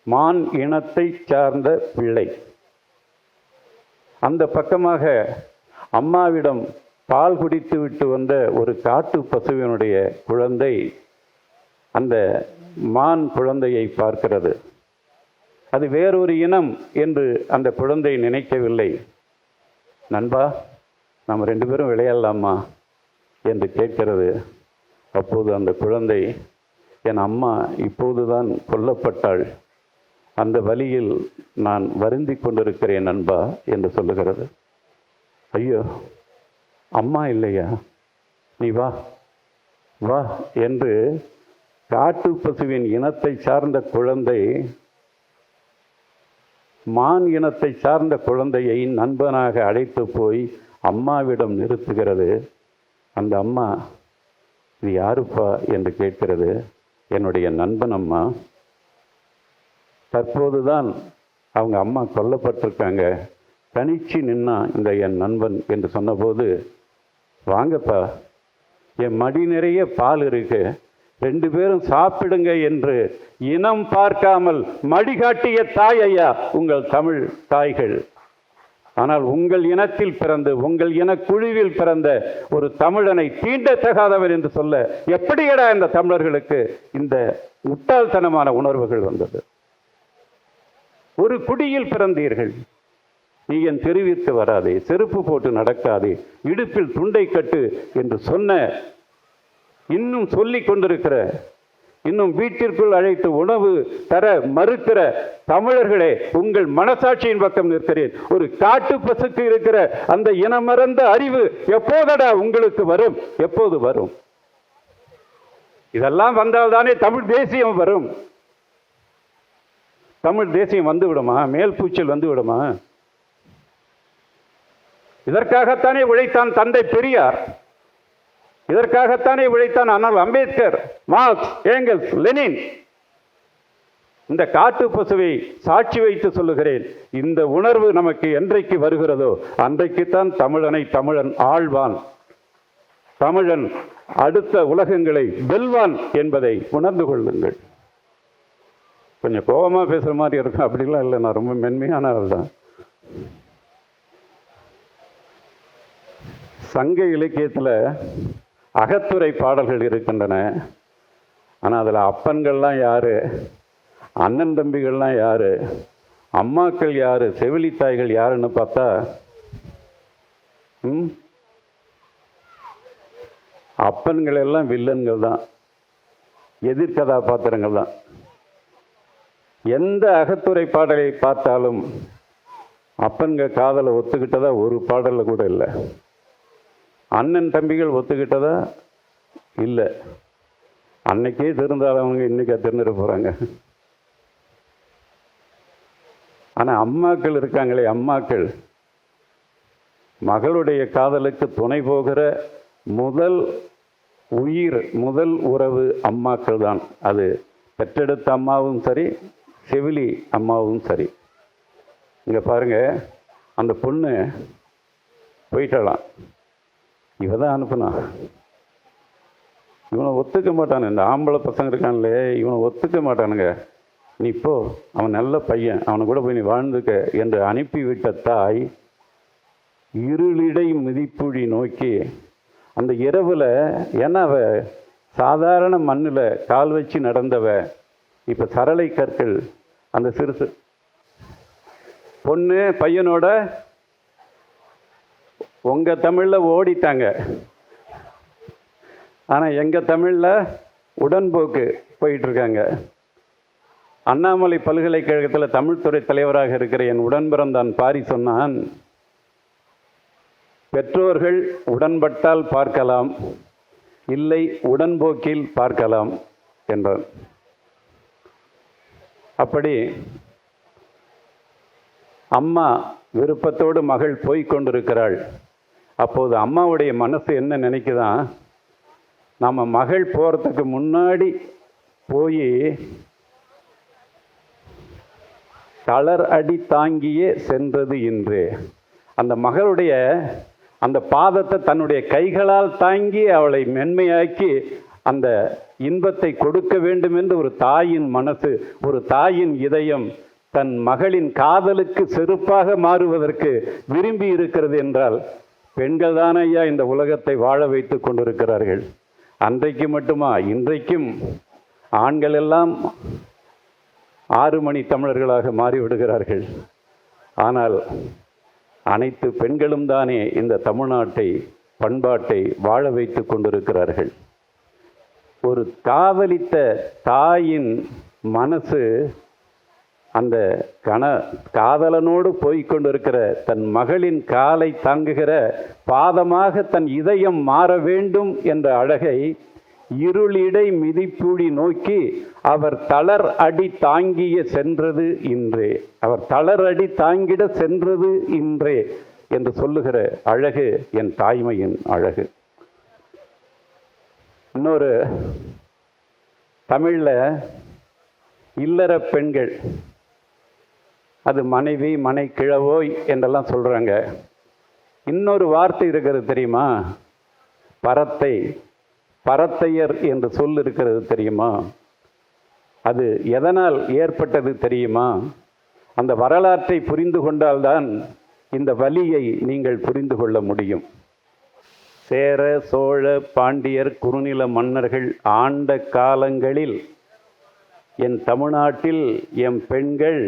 மான் இனத்தை சார்ந்த பிள்ளை. அந்த பக்கமாக அம்மாவிடம் பால் குடித்து விட்டு வந்த ஒரு காட்டு பசுவினுடைய குழந்தை அந்த மான் குழந்தையை பார்க்கிறது. அது வேறொரு இனம் என்று அந்த குழந்தை நினைக்கவில்லை. நண்பா, நாம் 2 பேரும் விளையாடலாமா என்று கேட்கிறது. அப்போது அந்த குழந்தை, என் அம்மா இப்போதுதான் கொல்லப்பட்டாள், அந்த வழியில் நான் வருந்தி கொண்டிருக்கிறேன் நண்பா என்று சொல்லுகிறது. ஐயோ, அம்மா இல்லையா, நீ வா வா என்று காட்டு பசுவின் இனத்தை சார்ந்த குழந்தை மான் இனத்தை சார்ந்த குழந்தையை நண்பனாக அழைத்து போய் அம்மாவிடம் நிறுத்துகிறது. அந்த அம்மா, இது யாருப்பா என்று கேட்கிறது. என்னுடைய நண்பன் அம்மா, தற்போதுதான் அவங்க அம்மா கொல்லப்பட்டிருக்காங்க, தனிச்சு நின்னா இந்த என் நண்பன் என்று சொன்னபோது, வாங்கப்பா, என் மடி நிறைய பால் இருக்கு, 2 பேரும் சாப்பிடுங்க என்று இனம் பார்க்காமல் மடிகாட்டிய தாய் ஐயா உங்கள் தமிழ் தாய்கள். ஆனால் உங்கள் இனத்தில் பிறந்து உங்கள் இன குழுவில் பிறந்த ஒரு தமிழனை தீண்டத்தகாதவர் என்று சொல்ல எப்படியடா இந்த தமிழர்களுக்கு இந்த முட்டாள்தனமான உணர்வுகள் வந்தது? ஒரு குடியில் பிறந்தீர்கள், நீ என் தெருவிற்கு வராதே, செருப்பு போட்டு நடக்காதே, இடுப்பில் துண்டை கட்டு என்று சொன்ன, இன்னும் சொல்லிக் கொண்டிருக்கிற, இன்னும் வீட்டிற்குள் அழைத்து உணவு தர மறுக்கிற தமிழர்களே, உங்கள் மனசாட்சியின் பக்கம் நிற்கிறேன். ஒரு காட்டு பசுக்கு இருக்கிற அந்த இனமறந்த அறிவு எப்போதடா உங்களுக்கு வரும்? எப்போது வரும்? இதெல்லாம் வந்தால்தானே தமிழ் தேசியம் வரும். தமிழ் தேசியம் வந்து விடுமா? மேல் பூச்சல் வந்து விடுமா? இதற்காகத்தானே உழைத்தான் தந்தை பெரியார். இதற்காகத்தானே உழைத்தான் ஆனால் அம்பேத்கர், மார்க்ஸ், ஏங்கல்ஸ், லெனின். இந்த காட்டு பசுவை சாட்சி வைத்து சொல்லுகிறேன், இந்த உணர்வு நமக்கு என்றைக்கு வருகிறதோ அன்றைக்குத்தான் தமிழனை தமிழன் ஆழ்வான், தமிழன் அடுத்த உலகங்களை வெல்வான் என்பதை உணர்ந்து கொள்ளுங்கள். கொஞ்சம் கோபமா பேசுற மாதிரி இருக்கும், அப்படிலாம் இல்லை, நான் ரொம்ப மென்மையான ஆள் தான். சங்க இலக்கியத்தில் அகத்துறை பாடல்கள் இருக்கின்றன. ஆனால் அதில் அப்பன்கள்லாம் யாரு, அண்ணன் தம்பிகள்லாம் யாரு, அம்மாக்கள் யாரு, செவிலி தாய்கள் யாருன்னு பார்த்தா அப்பன்கள் எல்லாம் வில்லன்கள் தான், எதிர்கதாபாத்திரங்கள் தான். எந்த அகத்துறை பாடலை பார்த்தாலும் அப்பன்கள் காதலை ஒத்துக்கிட்டதா ஒரு பாடல்ல கூட இல்லை. அண்ணன் தம்பிகள் ஒத்துக்கிட்டதா இல்லை. அன்னைக்கே திருந்தாதவங்க இன்னைக்கு திருந்துட போறாங்க. ஆனா அம்மாக்கள் இருக்காங்களே, அம்மாக்கள் மகளுடைய காதலுக்கு துணை போகிற முதல் உயிர், முதல் உறவு அம்மாக்கள் தான். அது பெற்றெடுத்த அம்மாவும் சரி, செவிலி அம்மாவும் சரி. இங்க பாருங்க, அந்த பொண்ணு போயிட்டலாம், இவ தான் அனுப்புனா. இவனை ஒத்துக்க மாட்டானு, இந்த ஆம்பளை பசங்க இருக்கான்லே இவனை ஒத்துக்க மாட்டானுங்க. நீ இப்போ அவன் நல்ல பையன், அவனை கூட போய் நீ வாழ்ந்துக்க என்று அனுப்பிவிட்ட தாய் இருளிடை மிதிப்புழி நோக்கி அந்த இரவுல, ஏன்னா அவ சாதாரண மண்ணில் கால் வச்சு நடந்தவ, இப்போ சரளை கற்கள் அந்த சிறுசு பொண்ணு பையனோட உங்க தமிழ்ல ஓடிட்டாங்க. ஆனா எங்க தமிழ்ல உடன்போக்கு போயிட்டு இருக்காங்க. அண்ணாமலை பல்கலைக்கழகத்தில் தமிழ்துறை தலைவராக இருக்கிற என் உடன்பிறந்தான் பாரி சொன்னான், பெற்றோர்கள் உடன்பட்டால் பார்க்கலாம், இல்லை உடன்போக்கில் பார்க்கலாம் என்றான். அப்படி அம்மா விருப்பத்தோடு மகள் போய்கொண்டிருக்கிறாள். அப்போது அம்மாவுடைய மனசு என்ன நினைக்குதான், நம்ம மகள் போகிறதுக்கு முன்னாடி போய் தளர் அடி தாங்கியே சென்றது இன்று. அந்த மகளுடைய அந்த பாதத்தை தன்னுடைய கைகளால் தாங்கி அவளை மென்மையாக்கி அந்த இன்பத்தை கொடுக்க வேண்டும் என்று ஒரு தாயின் மனசு, ஒரு தாயின் இதயம் தன் மகளின் காதலுக்கு செருப்பாக மாறுவதற்கு விரும்பி இருக்கிறது என்றால் பெண்கள் தானே ஐயா இந்த உலகத்தை வாழ வைத்து கொண்டிருக்கிறார்கள். அன்றைக்கு மட்டுமா, இன்றைக்கும் ஆண்கள் எல்லாம் 6 மணி தமிழர்களாக மாறிவிடுகிறார்கள். ஆனால் அனைத்து பெண்களும் தானே இந்த தமிழ்நாட்டை, பண்பாட்டை வாழ வைத்து கொண்டிருக்கிறார்கள். ஒரு காதலித்த தாயின் மனசு அந்த காதலனோடு போய்கொண்டிருக்கிற தன் மகளின் காலை தாங்குகிற பாதமாக தன் இதயம் மாற வேண்டும் என்ற அழகை இருளிடை மிதிப்புழி நோக்கி அவர் தளர் அடி தாங்கிய சென்றது இன்றே, அவர் தளர் அடி தாங்கிட சென்றது இன்றே என்று சொல்லுகிற அழகு என் தாய்மையின் அழகு. இன்னொரு தமிழ்ல இல்லற பெண்கள், அது மனைவி, மனை கிழவோய் என்றெல்லாம் சொல்றாங்க. இன்னொரு வார்த்தை இருக்கிறது தெரியுமா, பரத்தை, பரத்தையர் என்று சொல் இருக்கிறது தெரியுமா? அது எதனால் ஏற்பட்டது தெரியுமா? அந்த வரலாற்றை புரிந்து கொண்டால்தான் இந்த வலியை நீங்கள் புரிந்து கொள்ள முடியும். சேர, சோழ, பாண்டியர், குறுநில மன்னர்கள் ஆண்ட காலங்களில் என் தமிழ்நாட்டில் எம் பெண்கள்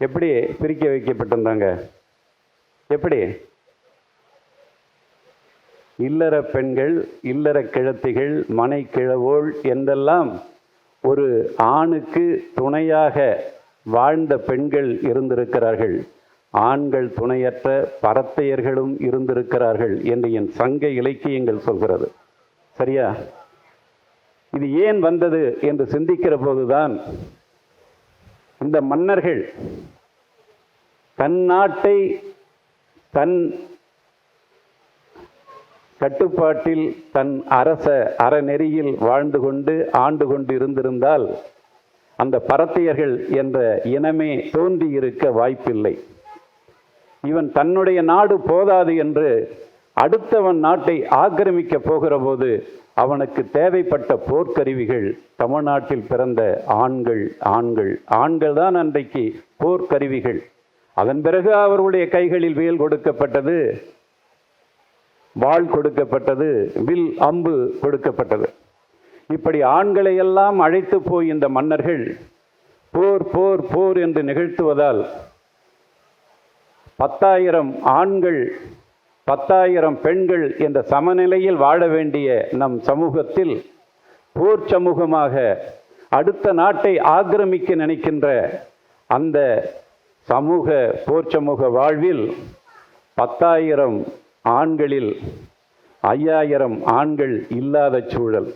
எப்படி பிரிக்க வைக்கப்பட்டிருந்தாங்க? எப்படி? இல்லற பெண்கள், இல்லற கிழத்திகள், மனை கிழவோள் என்றெல்லாம் ஒரு ஆணுக்கு துணையாக வாழ்ந்த பெண்கள் இருந்திருக்கிறார்கள். ஆண்கள் துணையற்ற பரத்தையர்களும் இருந்திருக்கிறார்கள் என்று என் சங்க இலக்கியங்கள் சொல்கிறது. சரியா? இது ஏன் வந்தது என்று சிந்திக்கிற போதுதான் இந்த மன்னர்கள் தன் நாட்டை, தன் கட்டுப்பாட்டில் தன் அறநெறியில் வாழ்ந்து கொண்டு ஆண்டு கொண்டு இருந்திருந்தால் அந்த பரத்தையர்கள் என்ற இனமே தோன்றி இருக்க வாய்ப்பில்லை. இவன் தன்னுடைய நாடு போதாது என்று அடுத்தவன் நாட்டை ஆக்கிரமிக்க போகிற போது அவனுக்கு தேவைப்பட்ட போர்க்கருவிகள் தமிழ்நாட்டில் பிறந்த ஆண்கள் தான் அன்றைக்கு போர்க்கருவிகள். அதன் பிறகு அவர்களுடைய கைகளில் வேல் கொடுக்கப்பட்டது, வாள் கொடுக்கப்பட்டது, வில் அம்பு கொடுக்கப்பட்டது. இப்படி ஆண்களை எல்லாம் அழைத்து போய் இந்த மன்னர்கள் போர் போர் போர் என்று நிகழ்த்துவதால் 10,000 ஆண்கள் 10,000 பெண்கள் என்ற சமநிலையில் வாழ வேண்டிய நம் சமூகத்தில் போர் சமூகமாக அடுத்த நாட்டை ஆக்கிரமிக்க நினைக்கின்ற அந்த சமூக போர் சமூக வாழ்வில் 10,000 ஆண்களில் 5,000 ஆண்கள் இல்லாத சூழல்.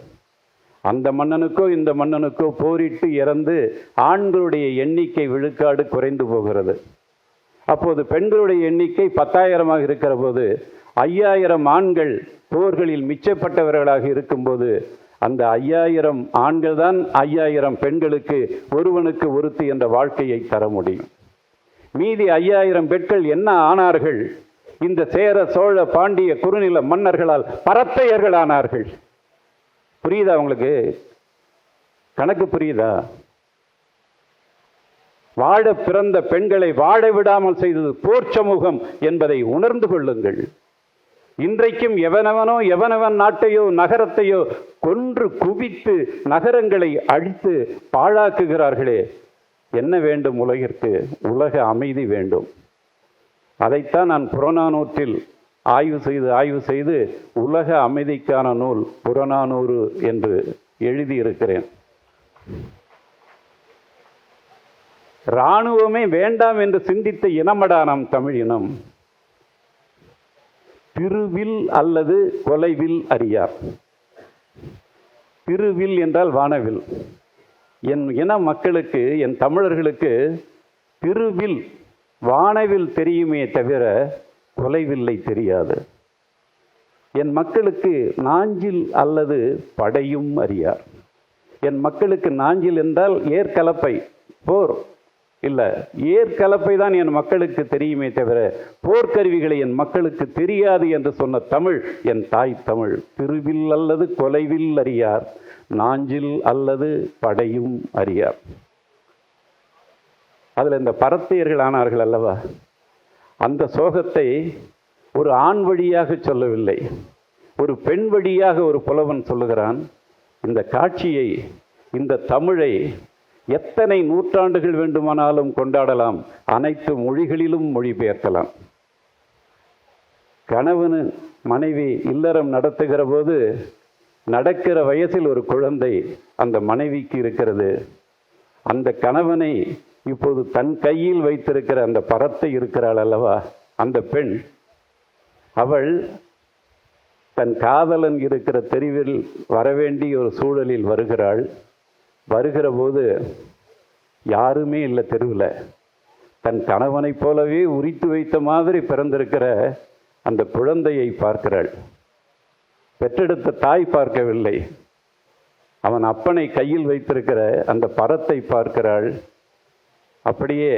அந்த மன்னனுக்கோ இந்த மன்னனுக்கோ போரிட்டு இறந்து ஆண்களுடைய எண்ணிக்கை விழுக்காடு குறைந்து போகிறது. அப்போது பெண்களுடைய எண்ணிக்கை 10,000 இருக்கிற போது 5,000 ஆண்கள் போர்களில் மிச்சப்பட்டவர்களாக இருக்கும்போது அந்த 5,000 ஆண்கள் தான் 5,000 பெண்களுக்கு ஒருவனுக்கு ஒருத்தி என்ற வாழ்க்கையை தர முடியும். மீதி 5,000 பெண்கள் என்ன ஆனார்கள்? இந்த சேர சோழ பாண்டிய குறுநில மன்னர்களால் பரத்தையர்கள் ஆனார்கள். புரியுதா உங்களுக்கு? கணக்கு புரியுதா? வாழ பிறந்த பெண்களை வாழ விடாமல் செய்தது போர் சமூகம் என்பதை உணர்ந்து கொள்ளுங்கள். இன்றைக்கும் எவனவன் நாட்டையோ நகரத்தையோ கொன்று குவித்து நகரங்களை அழித்து பாழாக்குகிறார்களே, என்ன வேண்டும் உலகிற்கு? உலக அமைதி வேண்டும். அதைத்தான் நான் புறநானூற்றில் ஆய்வு செய்து உலக அமைதிக்கான நூல் புறநானூறு என்று எழுதியிருக்கிறேன். இராணுவமே வேண்டாம் என்று சிந்தித்த இனமடா நம் தமிழ் இனம். திருவில் அல்லது கொலைவில் அறியார். திருவில் என்றால் வானவில். என் இன மக்களுக்கு, என் தமிழர்களுக்கு திருவில் வானவில் தெரியுமே தவிர கொலைவில்லை தெரியாது. என் மக்களுக்கு நாஞ்சில் அல்லது படையும் அறியார். என் மக்களுக்கு நாஞ்சில் என்றால் ஏற்கலப்பை, போர் இல்லை, ஏற்கலப்பை தான் என் மக்களுக்கு தெரியுமே தவிர போர்க்கருவிகளை என் மக்களுக்கு தெரியாது என்று சொன்ன தமிழ் என் தாய் தமிழ். திருவில் அல்லது கொலைவில் அறியார், நாஞ்சில் அல்லது படையும் அறியார். அதில் இந்த பரத்தையர்கள் ஆனார்கள் அல்லவா? அந்த சோகத்தை ஒரு ஆண் வழியாக சொல்லவில்லை, ஒரு பெண் வழியாக ஒரு புலவன் சொல்லுகிறான். இந்த காட்சியை, இந்த தமிழை எத்தனை நூற்றாண்டுகள் வேண்டுமானாலும் கொண்டாடலாம், அனைத்து மொழிகளிலும் மொழிபெயர்க்கலாம். கணவன் மனைவி இல்லறம் நடத்துகிற போது நடக்கிற வயசில் ஒரு குழந்தை அந்த மனைவிக்கு இருக்கிறது. அந்த கணவனை இப்போது தன் கையில் வைத்திருக்கிற அந்த பரத்தை இருக்கிறாள் அல்லவா, அந்த பெண், அவள் தன் காதலன் இருக்கிற தெருவில் வரவேண்டிய ஒரு சூழலில் வருகிறாள். வருகிற போது யாருமே இல்லை தெருவில். தன் கணவனைப் போலவே உரித்து வைத்த மாதிரி பிறந்திருக்கிற அந்த குழந்தையை பார்க்கிறாள். பெற்றெடுத்த தாய் பார்க்கவில்லை, அவன் அப்பனை கையில் வைத்திருக்கிற அந்த பரத்தை பார்க்கிறாள். அப்படியே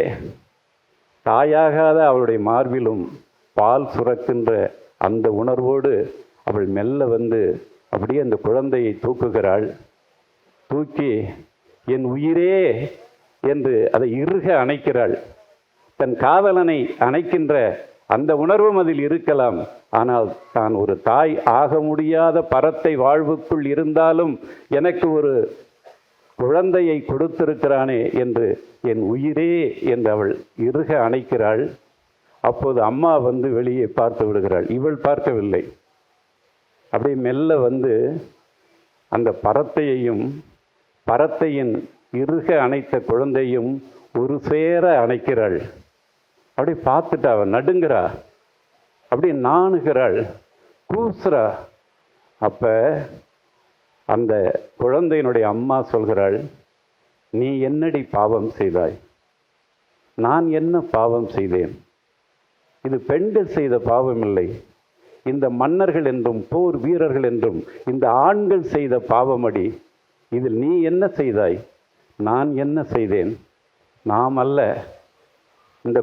தாயாகாத அவளுடைய மார்பிலும் பால் சுரக்கின்ற அந்த உணர்வோடு அவள் மெல்ல வந்து அப்படியே அந்த குழந்தையை தூக்குகிறாள். தூக்கி என் உயிரே என்று அதை இறுக அணைக்கிறாள். தன் காதலனை அணைக்கின்ற அந்த உணர்வும் அதில் இருக்கலாம். ஆனால் தான் ஒரு தாய் ஆக முடியாத பரத்தை வாழ்வுக்குள் இருந்தாலும் எனக்கு ஒரு குழந்தையை கொடுத்திருக்கிறானே என்று என் உயிரே என்று அவள் இறுக அணைக்கிறாள். அப்போது அம்மா வந்து வெளியே பார்த்து விடுகிறாள். இவள் பார்க்கவில்லை. அப்படியே மெல்ல வந்து அந்த பரத்தையையும் பரத்தையின் இறுக அணைத்த குழந்தையும் ஒரு சேர அணைக்கிறாள். அப்படி பார்த்துட்டு அவள் நடுங்கிறா, அப்படி நாணுகிறாள், கூசுறா. அப்ப அந்த குழந்தையினுடைய அம்மா சொல்கிறாள், நீ என்னடி பாவம் செய்தாய்? நான் என்ன பாவம் செய்தேன்? இது பெண்கள் செய்த பாவம் இல்லை, இந்த மன்னர்கள் என்றும் போர் வீரர்கள் என்றும் இந்த ஆண்கள் செய்த பாவமடி. இதில் நீ என்ன செய்தாய், நான் என்ன செய்தேன்? நாம் அல்ல, இந்த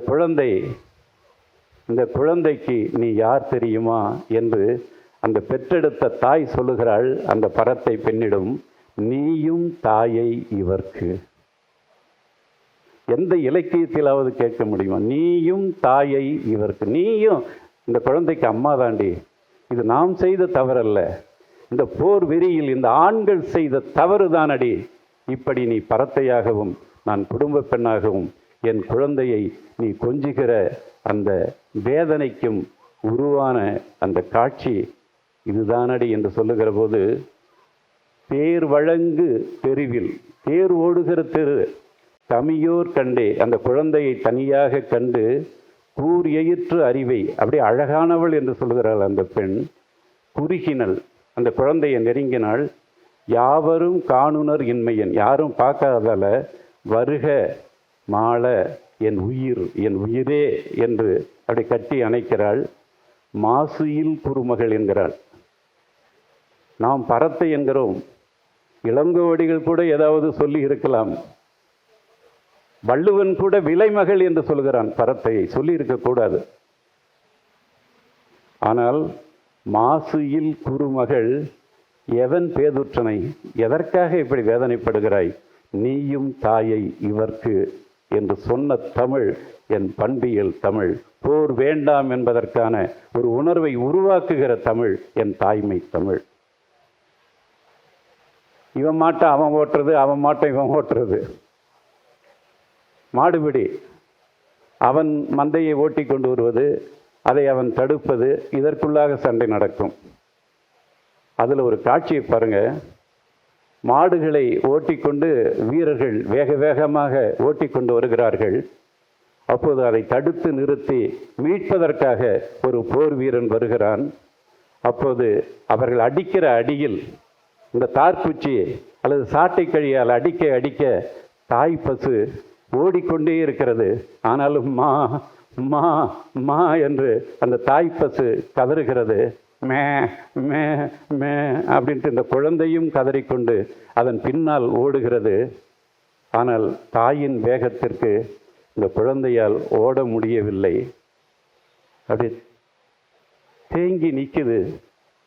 குழந்தைக்கு நீ யார் தெரியுமா என்று அந்த பெற்றெடுத்த தாய் சொல்லுகிறாள் அந்த பரத்தை பெண்ணிடம், நீயும் தாயை இவர்க்கு. எந்த இலக்கியத்திலாவது கேட்க முடியுமா? நீயும் தாயை இவர்க்கு. நீயும் இந்த குழந்தைக்கு அம்மா தாண்டி. இது நாம் செய்த தவறல்ல, இந்த போர் வெறியில் இந்த ஆண்கள் செய்த தவறு தானடி. இப்படி நீ பரத்தையாகவும் நான் குடும்ப பெண்ணாகவும் என் குழந்தையை நீ கொஞ்சுகிற அந்த வேதனைக்கும் உருவான அந்த காட்சி இதுதானடி என்று சொல்லுகிற போது, தேர் வழங்கு தெருவில், தேர் ஓடுகிற தெரு, தமியோர் கண்டே, அந்த குழந்தையை தனியாக கண்டு கூர் எயிற்று அறிவை, அப்படியே அழகானவள் என்று சொல்கிறாள் அந்த பெண். குறுகினள், அந்த குழந்தையை நெருங்கினாள். யாவரும் காணுனர் இன்மையன், யாரும் பார்க்காதால வருக மாள என் உயிர், என் உயிரே என்று அப்படி கட்டி அணைக்கிறாள். மாசுயில் குறுமகள் என்கிறாள். நாம் பரத்தை என்கிறோம், இளங்கோவடிகள் கூட ஏதாவது சொல்லி இருக்கலாம். வள்ளுவன் கூட விலைமகள் என்று சொல்கிறான், பரத்தையை சொல்லி இருக்கக்கூடாது. ஆனால் மாசுயில் குறுமகள் எவன் பேதுற்றனை, எதற்காக இப்படி வேதனைப்படுகிறாய், நீயும் தாயை இவர்க்கு என்று சொன்ன தமிழ் என் பண்பியல் தமிழ். போர் வேண்டாம் என்பதற்கான ஒரு உணர்வை உருவாக்குகிற தமிழ் என் தாய்மை தமிழ். இவன் மாட்டை அவன் ஓட்டுறது, அவன் மாட்டை இவன் ஓட்டுறது, மாடுபிடி, அவன் மந்தையை ஓட்டி கொண்டு வருவது, அதை அவன் தடுப்பது, இதற்குள்ளாக சண்டை நடக்கும். அதில் ஒரு காட்சியை பாருங்க. மாடுகளை ஓட்டிக்கொண்டு வீரர்கள் வேக வேகமாக ஓட்டிக்கொண்டு வருகிறார்கள். அப்போது அதை தடுத்து நிறுத்தி மீட்பதற்காக ஒரு போர் வீரன் வருகிறான். அப்போது அவர்கள் அடிக்கிற அடியில் இந்த தார்குச்சி அல்லது சாட்டை கழியால் அடிக்க அடிக்க தாய் பசு ஓடிக்கொண்டே இருக்கிறது. ஆனாலும் மா மா மா என்று அந்த தாய் பசு கதறுகிறது. மே மே மே அப்படின்ட்டு இந்த குழந்தையும் கதறிக்கொண்டு அதன் பின்னால் ஓடுகிறது. ஆனால் தாயின் வேகத்திற்கு இந்த குழந்தையால் ஓட முடியவில்லை. அப்படி தேங்கி நிற்குது,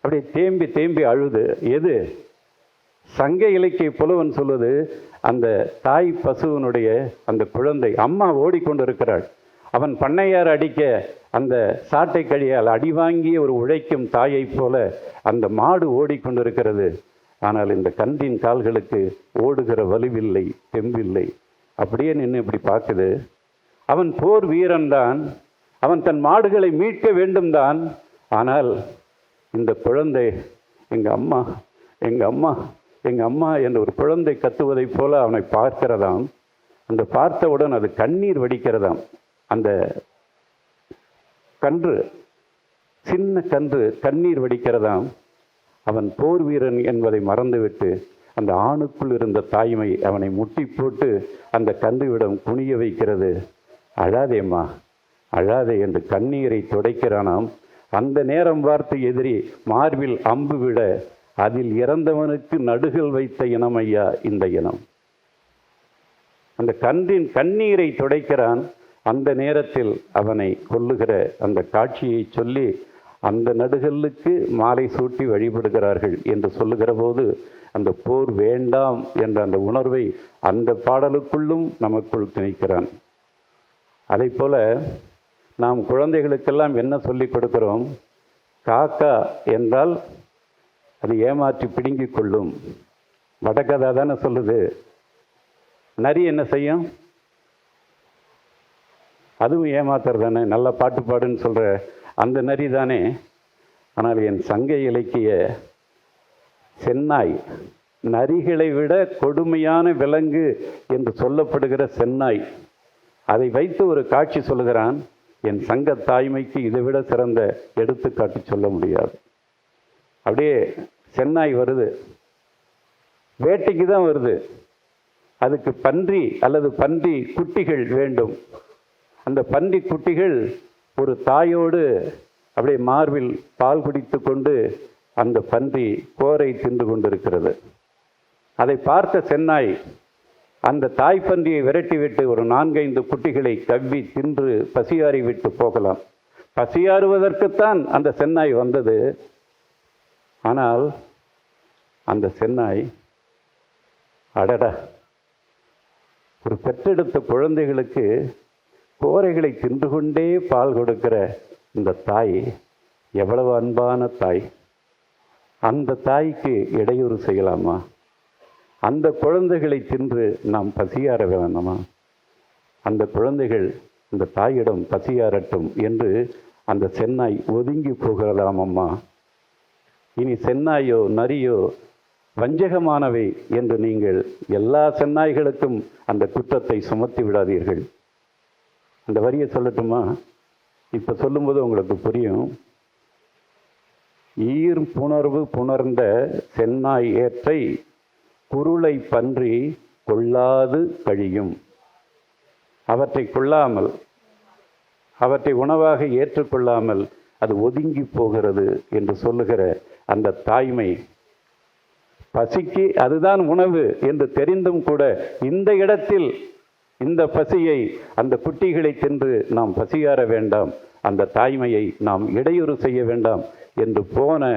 அப்படியே தேம்பி தேம்பி அழுது. எது? சங்க இலக்கிய புலவன் சொல்வது, அந்த தாய் பசுவனுடைய அந்த குழந்தை, அம்மா ஓடிக்கொண்டு இருக்கிறாள். அவன் பண்ணையார் அடிக்க அந்த சாட்டை கழியால் அடி வாங்கிய ஒரு உழைக்கும் தாயை போல அந்த மாடு ஓடிக்கொண்டிருக்கிறது. ஆனால் இந்த கன்றின் கால்களுக்கு ஓடுகிற வலுவில்லை, தெம்பில்லை. அப்படியே நின்று இப்படி பார்க்குது. அவன் போர் வீரன்தான், அவன் தன் மாடுகளை மீட்க வேண்டும் தான். ஆனால் இந்த குழந்தை எங்கள் அம்மா எங்கள் அம்மா எங்கள் அம்மா என்ற ஒரு குழந்தை கத்துவதைப் போல அவனை பார்க்கிறதாம். அந்த பார்த்தவுடன் அது கண்ணீர் வடிக்கிறதாம். அந்த கன்று, சின்ன கன்று கண்ணீர் வடிக்கிறதாம். அவன் போர் வீரன் என்பதை மறந்துவிட்டு அந்த ஆணுக்குள் இருந்த தாய்மை அவனை முட்டி போட்டு அந்த கன்றுவிடம் குனிய வைக்கிறது. அழாதேம்மா அழாதே என்று கண்ணீரை துடைக்கிறானாம். அந்த நேரம் பார்த்து எதிரி மார்பில் அம்பு விட அதில் இறந்தவனுக்கு நடுகள் வைத்த இனம் ஐயா இந்த இனம். அந்த கன்றின் கண்ணீரை துடைக்கிறான். அந்த நேரத்தில் அவனை கொல்லுகிற அந்த காட்சியை சொல்லி அந்த நடுகளுக்கு மாலை சூட்டி வழிபடுகிறார்கள் என்று சொல்லுகிற போது அந்த போர் வேண்டாம் என்ற அந்த உணர்வை அந்த பாடலுக்குள்ளும் நமக்குள் திணிக்கிறான். அதை போல நாம் குழந்தைகளுக்கெல்லாம் என்ன சொல்லிக் கொடுக்கிறோம்? காக்கா என்றால் அது ஏமாற்றி பிடுங்கிக் கொள்ளும். வடக்கதா தானே சொல்லுது. நரி என்ன செய்யும்? அதுவும் ஏமாத்துறது தானே. நல்ல பாட்டு பாடுன்னு சொல்கிற அந்த நரி தானே. ஆனால் என் சங்க இலக்கிய சென்னாய், நரிகளை விட கொடுமையான விலங்கு என்று சொல்லப்படுகிற சென்னாய், அதை வைத்து ஒரு காட்சி சொல்லுகிறான். என் சங்க தாய்மைக்கு இதை விட சிறந்த எடுத்துக்காட்டு சொல்ல முடியாது. அப்படியே சென்னாய் வருது, வேட்டைக்கு தான் வருது. அதுக்கு பன்றி அல்லது பன்றி குட்டிகள் வேண்டும். அந்த பன்றி குட்டிகள் ஒரு தாயோடு அப்படியே மார்பில் பால் குடித்து கொண்டு அந்த பன்றி கோரை தின்று கொண்டிருக்கிறது. அதை பார்த்த சென்னாய் அந்த தாய்ப்பன்றியை விரட்டிவிட்டு ஒரு 4-5 குட்டிகளை கவ்வி தின்று பசியாறி விட்டு போகலாம். பசியாறுவதற்குத்தான் அந்த சென்னாய் வந்தது. ஆனால் அந்த சென்னாய், அடடா, ஒரு பெற்றெடுத்த குழந்தைகளுக்கு கோரைகளை தின்று கொண்டே பால் கொடுக்கிற இந்த தாய் எவ்வளவு அன்பான தாய். அந்த தாய்க்கு இடையூறு செய்யலாமா? அந்த குழந்தைகளை தின்று நாம் பசியாற வேண்டாமா? அந்த குழந்தைகள் இந்த தாயிடம் பசியாறட்டும் என்று அந்த சென்னாய் ஒதுங்கி போகிறதாம். அம்மா, இனி சென்னாயோ நரியோ வஞ்சகமானவை என்று நீங்கள் எல்லா சென்னாய்களுக்கும் அந்த குற்றத்தை சுமத்தி விடாதீர்கள். அந்த வரியை சொல்லட்டுமா? இப்போ சொல்லும்போது உங்களுக்கு புரியும். ஈர் புணர்வு புணர்ந்த சென்னாய் ஏற்றை குருளை பன்றி கொள்ளாது கழியும். அவற்றை கொள்ளாமல், அவற்றை உணவாக ஏற்றுக்கொள்ளாமல் அது ஒதுங்கி போகிறது என்று சொல்லுகிற அந்த தாய்மை, பசிக்கு அதுதான் உணவு என்று தெரிந்தும் கூட இந்த இடத்தில் இந்த பசியை, அந்த குட்டிகளை தின்று நாம் பசியாற வேண்டாம், அந்த தாய்மையை நாம் இடையூறு செய்ய வேண்டாம் என்று போன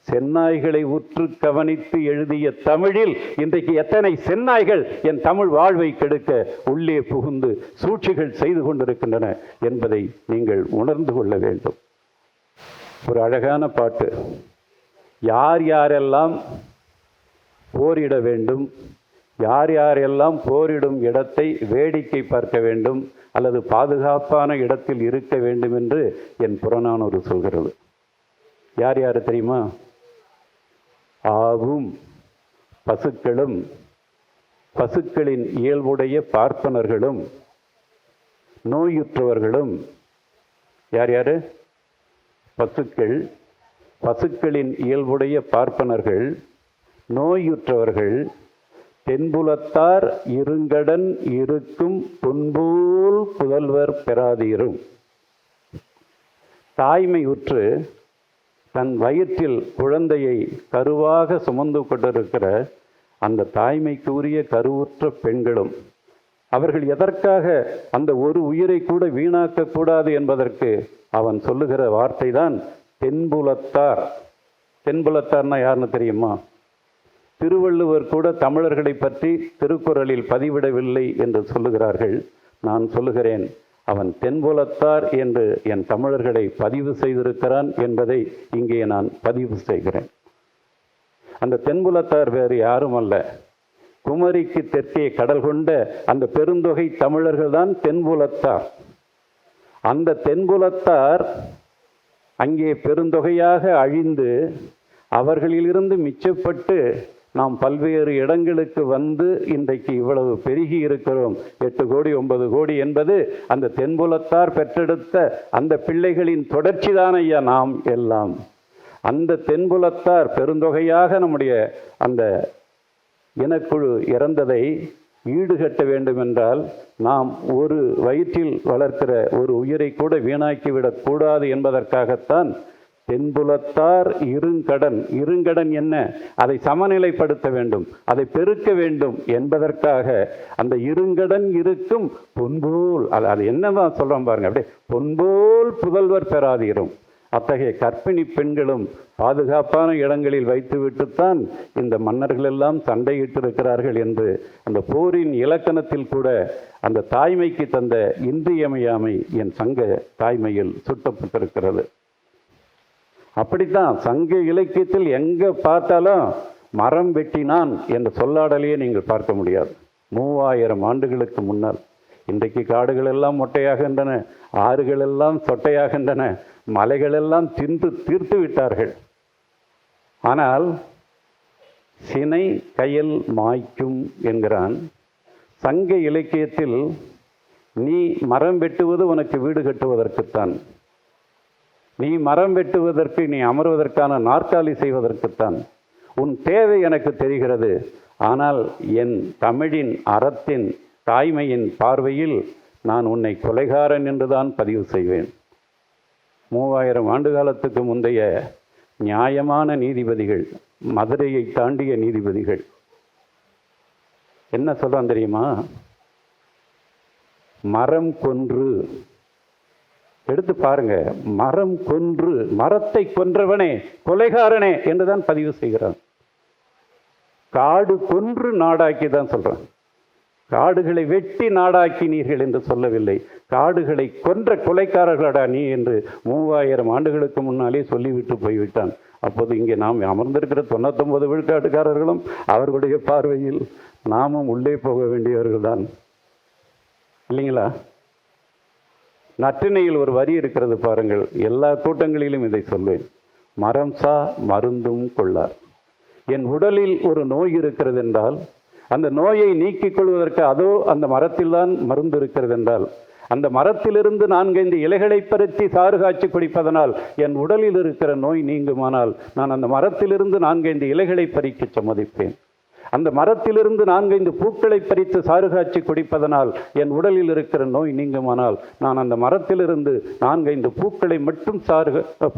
சென்னாய்களை உற்று கவனித்து எழுதிய தமிழில் இன்றைக்கு எத்தனை சென்னாய்கள் என் தமிழ் வாழ்வை கெடுக்க உள்ளே புகுந்து சூழ்ச்சிகள் செய்து கொண்டிருக்கின்றன என்பதை நீங்கள் உணர்ந்து கொள்ள வேண்டும். ஒரு அழகான பாட்டு. யார் யாரெல்லாம் போரிட வேண்டும், யார் யாரெல்லாம் போரிடும் இடத்தை வேடிக்கை பார்க்க வேண்டும் அல்லது பாதுகாப்பான இடத்தில் இருக்க வேண்டும் என்று என் புறநானூறு சொல்கிறது. யார் யார் தெரியுமா? ஆவும் பசுக்களும், பசுக்களின் இயல்புடைய பார்ப்பனர்களும், நோயுற்றவர்களும். யார் யாரு? பசுக்கள், பசுக்களின் இயல்புடைய பார்ப்பனர்கள், நோயுற்றவர்கள், தென்புலத்தார் இருங்கடன் இருக்கும் பொன்போல் புதல்வர் பெறாதீரும். தாய்மையுற்று தன் வயிற்றில் குழந்தையை கருவாக சுமந்து கொண்டிருக்கிற அந்த தாய்மைக்கு உரிய கருவுற்ற பெண்களும், அவர்கள் எதற்காக அந்த ஒரு உயிரை கூட வீணாக்கக்கூடாது என்பதற்கு அவன் சொல்லுகிற வார்த்தை தான் தென்புலத்தார். தென்புலத்தார்னா யாருன்னு தெரியுமா? திருவள்ளுவர் கூட தமிழர்களை பற்றி திருக்குறளில் பதிவிடவில்லை என்று சொல்லுகிறார்கள். நான் சொல்லுகிறேன், அவன் தென்புலத்தார் என்று என் தமிழர்களை பதிவு செய்திருக்கிறான் என்பதை இங்கே நான் பதிவு செய்கிறேன். அந்த தென்புலத்தார் வேறு யாரும் அல்ல, குமரிக்கு தெற்கே கடல் கொண்ட அந்த பெருந்தொகை தமிழர்கள் தான் தென்புலத்தார். அந்த தென்புலத்தார் அங்கே பெருந்தொகையாக அழிந்து அவர்களிலிருந்து மிச்சப்பட்டு நாம் பல்வேறு இடங்களுக்கு வந்து இன்றைக்கு இவ்வளவு பெருகி இருக்கிறோம். 8 கோடி 9 கோடி என்பது அந்த தென்புலத்தார் பெற்றெடுத்த அந்த பிள்ளைகளின் தொடர்ச்சிதான் ஐயா நாம் எல்லாம். அந்த தென்புலத்தார் பெருந்தொகையாக நம்முடைய அந்த இனக்குழு இறந்ததை ஈடுகட்ட வேண்டும் என்றால் நாம் ஒரு வயிற்றில் வளர்க்கிற ஒரு உயிரை கூட வீணாக்கிவிடக் கூடாது என்பதற்காகத்தான் தென்புலத்தார் இருங்கடன். இருங்கடன் என்ன? அதை சமநிலைப்படுத்த வேண்டும், அதை பெருக்க வேண்டும் என்பதற்காக அந்த இருங்கடன் இருக்கும் பொன்போல், அது என்னதான் சொல்றோம் பாருங்க, அப்படியே பொன்போல் புதல்வர் பெறாதீரும். அத்தகைய கர்ப்பிணி பெண்களும் பாதுகாப்பான இடங்களில் வைத்துவிட்டுத்தான் இந்த மன்னர்கள் எல்லாம் சண்டையிட்டிருக்கிறார்கள் என்று அந்த போரின் இலக்கணத்தில் கூட அந்த தாய்மைக்கு தந்த இன்றியமையாமை என் சங்க தாய்மையில் சுட்டப்பட்டிருக்கிறது. அப்படித்தான் சங்க இலக்கியத்தில் எங்க பார்த்தாலும் மரம் வெட்டினான் என்ற சொல்லாடலையே நீங்கள் பார்க்க முடியாது. 3000 ஆண்டுகளுக்கு முன்னால். இன்றைக்கு காடுகள் எல்லாம் மொட்டையாகின்றன, ஆறுகள் எல்லாம் சொட்டையாகின்றன, மலைகள் எல்லாம் தின்று தீர்த்து விட்டார்கள். ஆனால் சினை கயல் மாய்க்கும் என்கிறான். சங்க இலக்கியத்தில் நீ மரம் வெட்டுவது உனக்கு வீடு கட்டுவதற்குத்தான், நீ மரம் வெட்டுவதற்கு, நீ அமர்வதற்கான நாற்காலி செய்வதற்குத்தான். உன் தேவை எனக்கு தெரிகிறது. ஆனால் என் தமிழின் அறத்தின் தாய்மையின் பார்வையில் நான் உன்னை கொலைகாரன் என்றுதான் பதிவு செய்வேன். 3000 ஆண்டு காலத்துக்கு முந்தைய நியாயமான நீதிபதிகள், மதுரையை தாண்டிய நீதிபதிகள் என்ன சொல்றான் தெரியுமா? மரம் கொன்று, எடுத்து பாருங்க, மரம் கொன்று, மரத்தை கொன்றவனே கொலைகாரனே என்றுதான் பதிவு செய்கிறான். காடு கொன்று நாடாக்கி தான் சொல்றான். காடுகளை வெட்டி நாடாக்கினீர்கள் என்று சொல்லவில்லை. காடுகளை கொன்ற கொலைக்காரர்களடா நீ என்று 3000 ஆண்டுகளுக்கு முன்னாலே சொல்லிவிட்டு போய்விட்டான். அப்போது இங்கே நாம் அமர்ந்திருக்கிற 99 விழுக்காட்டுக்காரர்களும் அவர்களுடைய பார்வையில் நாமும் உள்ளே போக வேண்டியவர்கள் தான், இல்லைங்களா? நற்றிணையில் ஒரு வரி இருக்கிறது பாருங்கள், எல்லா கூட்டங்களிலும் இதை சொல்வேன். மரம் சா மருந்தும் கொள்ளார். என் உடலில் ஒரு நோய் இருக்கிறது என்றால் அந்த நோயை நீக்கிக் கொள்வதற்கு அதோ அந்த மரத்தில்தான் மருந்து இருக்கிறது என்றால் அந்த மரத்திலிருந்து 4-5 இலைகளை பறித்து சாறு காய்ச்சி குடிப்பதனால் என் உடலில் இருக்கிற நோய் நீங்குமானால் நான் அந்த மரத்திலிருந்து 4-5 இலைகளை பறிக்க சம்மதிப்பேன். அந்த மரத்திலிருந்து 4-5 பூக்களை பறித்து சாறு காய்ச்சி குடிப்பதனால் என் உடலில் இருக்கிற நோய் நீங்குமானால் நான் அந்த மரத்திலிருந்து 4-5 பூக்களை மட்டும்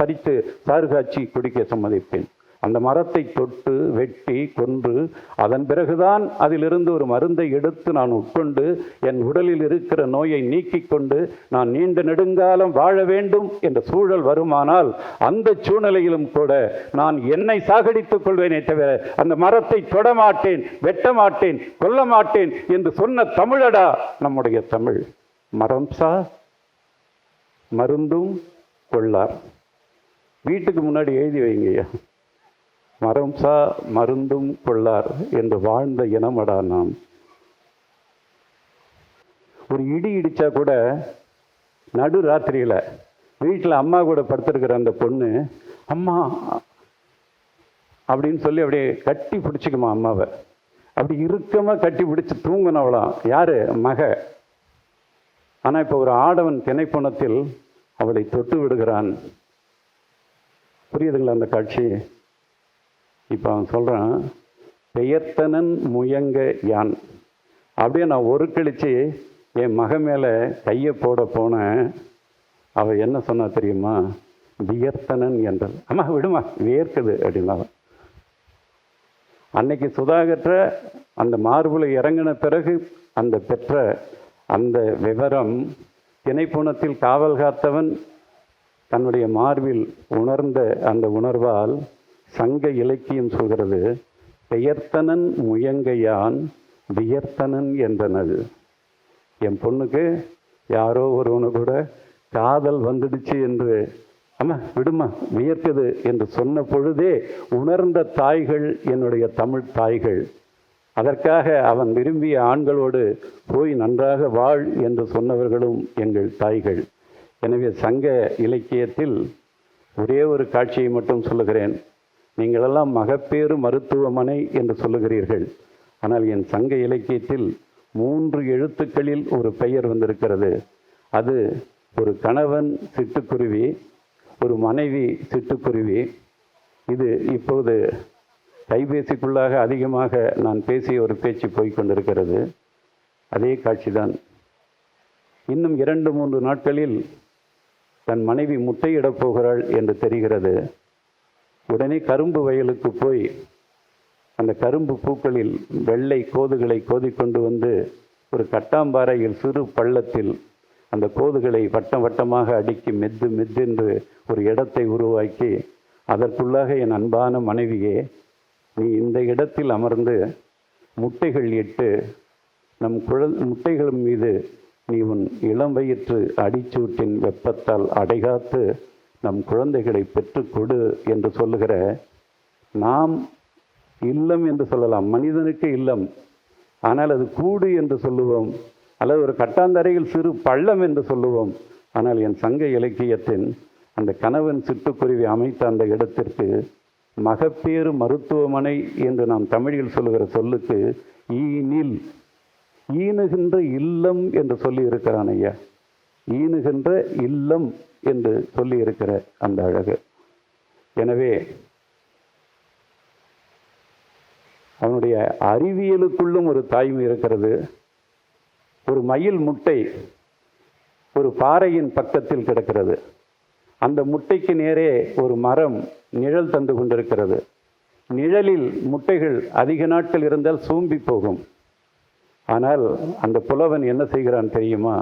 பறித்து சாறு காய்ச்சி குடிக்க சம்மதிப்பேன். அந்த மரத்தை தொட்டு வெட்டி கொன்று அதன் பிறகுதான் அதிலிருந்து ஒரு மருந்தை எடுத்து நான் உட்கொண்டு என் உடலில் இருக்கிற நோயை நீக்கிக் கொண்டு நான் நீண்ட நெடுங்காலம் வாழ வேண்டும் என்ற சூழல் வருமானால் அந்த சூழ்நிலையிலும் கூட நான் என்னை சாகடித்துக் கொள்வேனே தவிர அந்த மரத்தை தொடமாட்டேன், வெட்ட மாட்டேன், கொல்ல மாட்டேன் என்று சொன்ன தமிழடா நம்முடைய தமிழ். மரம் சா மருந்தும் கொள்ளார். வீட்டுக்கு முன்னாடி எழுதி வைங்கய்யா, மரம் சா மருந்தும் கொள்ளார் என்று வாழ்ந்த இனமடா நாம். ஒரு இடி இடிச்சா கூட நடு ராத்திரியில் வீட்டில் அம்மா கூட படுத்திருக்கிற அந்த பொண்ணு அம்மா அப்படின்னு சொல்லி அப்படியே கட்டி பிடிச்சிக்குமா அம்மாவை. அப்படி இறுக்கமாக கட்டி பிடிச்சி தூங்கினவளாம் யாரு? மக. ஆனால் இப்போ ஒரு ஆடவன் திணைப்புணத்தில் அவளை தொட்டு விடுகிறான். புரியுதுங்களா அந்த காட்சி? இப்போ அவன் சொல்கிறான், பெயர்த்தனன் முயங்க யான். அப்படியே நான் ஒரு கழிச்சு என் மக மேலே கையை போட போனேன். அவள் என்ன சொன்னா தெரியுமா? வியர்த்தனன் என்றால். அம்மா விடுமா, வியர்க்குது அப்படின்னா. அன்னைக்கு சுதாகற்ற அந்த மார்புல இறங்கின பிறகு அந்த பெற்ற அந்த விவரம் திணைப்புணத்தில் காவல் காத்தவன் தன்னுடைய மார்பில் உணர்ந்த அந்த உணர்வால் சங்க இலக்கியம் சொல்கிறது, பெயர்த்தனன் முயங்கையான் வியர்த்தனன் என்றனது. என் பொண்ணுக்கு யாரோ ஒருவனு கூட காதல் வந்துடுச்சு என்று அம்மா விடுமா வியர்க்குது என்று சொன்ன பொழுதே உணர்ந்த தாய்கள் என்னுடைய தமிழ் தாய்கள். அதற்காக அவன் விரும்பிய ஆண்களோடு போய் நன்றாக வாழ் என்று சொன்னவர்களும் எங்கள் தாய்கள். எனவே சங்க இலக்கியத்தில் ஒரே ஒரு காட்சியை மட்டும் சொல்லுகிறேன். நீங்களெல்லாம் மகப்பேறு மருத்துவமனை என்று சொல்லுகிறீர்கள். ஆனால் என் சங்க இலக்கியத்தில் 3 எழுத்துக்களில் ஒரு பெயர் வந்திருக்கிறது. அது ஒரு கணவன் சிட்டுக்குருவி, ஒரு மனைவி சிட்டுக்குருவி. இது இப்போது கைபேசிக்குள்ளாக அதிகமாக நான் பேசிய ஒரு பேச்சு போய்கொண்டிருக்கிறது. அதே காட்சிதான். இன்னும் 2-3 நாட்களில் தன் மனைவி முட்டையிடப் போகிறாள் என்று தெரிகிறது. உடனே கரும்பு வயலுக்கு போய் அந்த கரும்பு பூக்களில் வெள்ளை கோதுகளை கோதிக்கொண்டு வந்து ஒரு கட்டாம்பாறையில் சிறு பள்ளத்தில் அந்த கோதுகளை வட்டம் வட்டமாக அடுக்கி மெத்து மெத்தென்று ஒரு இடத்தை உருவாக்கி அதற்குள்ளாக என் அன்பான மனைவியே, நீ இந்த இடத்தில் அமர்ந்து முட்டைகள் இட்டு நம் முட்டைகள் மீது நீ உன் இளம் வயிற்று அடிச்சூட்டின் வெப்பத்தால் அடைகாத்து நம் குழந்தைகளை பெற்று கொடு என்று சொல்லுகிற, நாம் இல்லம் என்று சொல்லலாம், மனிதனுக்கு இல்லம், ஆனால் அது கூடு என்று சொல்லுவோம், அல்லது ஒரு கட்டாந்தரையில் சிறு பள்ளம் என்று சொல்லுவோம். ஆனால் என் சங்க இலக்கியத்தின் அந்த கணவன் சிட்டுக்குருவி அமைத்த அந்த இடத்திற்கு மகப்பேறு மருத்துவமனை என்று நாம் தமிழில் சொல்லுகிற சொல்லுக்கு ஈனில், ஈனுகின்ற இல்லம் என்று சொல்லி இருக்கிறான் ஐயா. ஈனுகின்ற இல்லம் என்று சொல்லி இருக்கிற அந்த அழகு. எனவே அவனுடைய அறிவியலுக்குள்ளும் ஒரு தாய்மை இருக்கிறது. ஒரு மயில் முட்டை ஒரு பாறையின் பக்கத்தில் கிடக்கிறது. அந்த முட்டைக்கு நேரே ஒரு மரம் நிழல் தந்து கொண்டிருக்கிறது. நிழலில் முட்டைகள் அதிக நாட்கள் இருந்தால் சூம்பி போகும். ஆனால் அந்த புலவன் என்ன செய்கிறான் தெரியுமா?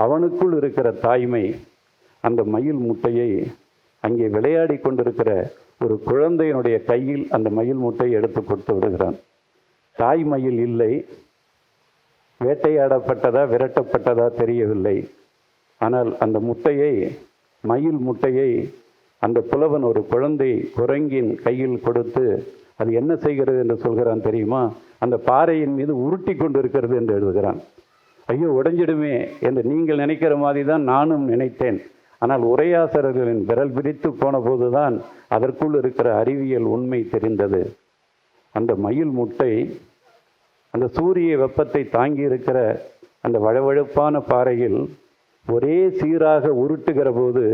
அவனுக்குள் இருக்கிற தாய்மை அந்த மயில் முட்டையை அங்கே விளையாடி கொண்டிருக்கிற ஒரு குழந்தையினுடைய கையில் அந்த மயில் முட்டையை எடுத்து கொடுத்து விடுகிறான். தாய் மயில் இல்லை, வேட்டையாடப்பட்டதா விரட்டப்பட்டதா தெரியவில்லை. ஆனால் அந்த முட்டையை, மயில் முட்டையை அந்த புலவன் ஒரு குழந்தை குரங்கின் கையில் கொடுத்து அது என்ன செய்கிறது என்று சொல்கிறான் தெரியுமா? அந்த பாறையின் மீது உருட்டி கொண்டு இருக்கிறது என்று எழுதுகிறான். ஐயோ உடைஞ்சிடுமே என்று நீங்கள் நினைக்கிற மாதிரி தான் நானும் நினைத்தேன். ஆனால் உரையாசிரியர்களின் விரல் பிடித்து போன போதுதான் அதற்குள் இருக்கிற அறிவியல் உண்மை தெரிந்தது. அந்த மயில் முட்டை அந்த சூரிய வெப்பத்தை தாங்கி இருக்கிற அந்த வழவழப்பான பாறையில் ஒரே சீராக உருட்டுகிற போது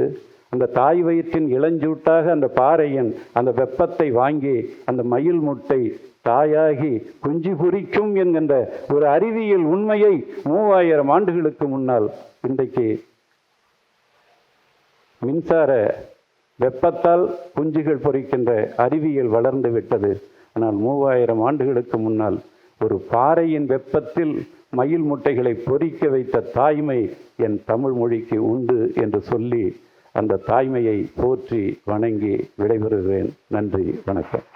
அந்த தாய் வயிற்றின் இளஞ்சூட்டாக அந்த பாறையின் அந்த வெப்பத்தை வாங்கி அந்த மயில் முட்டை தாயாகி குஞ்சு பொரிக்கும் என்கின்ற ஒரு அறிவியல் உண்மையை 3000 ஆண்டுகளுக்கு முன்னால் இன்றைக்கு மின்சார வெப்பத்தால் குஞ்சுகள் பொரிக்கின்ற அறிவியல் வளர்ந்து விட்டது. ஆனால் 3000 ஆண்டுகளுக்கு முன்னால் ஒரு பாறையின் வெப்பத்தில் மயில் முட்டைகளை பொரிக்க வைத்த தாய்மை என் தமிழ் மொழிக்கு உண்டு என்று சொல்லி அந்த தாய்மையை போற்றி வணங்கி விடைபெறுகிறேன். நன்றி, வணக்கம்.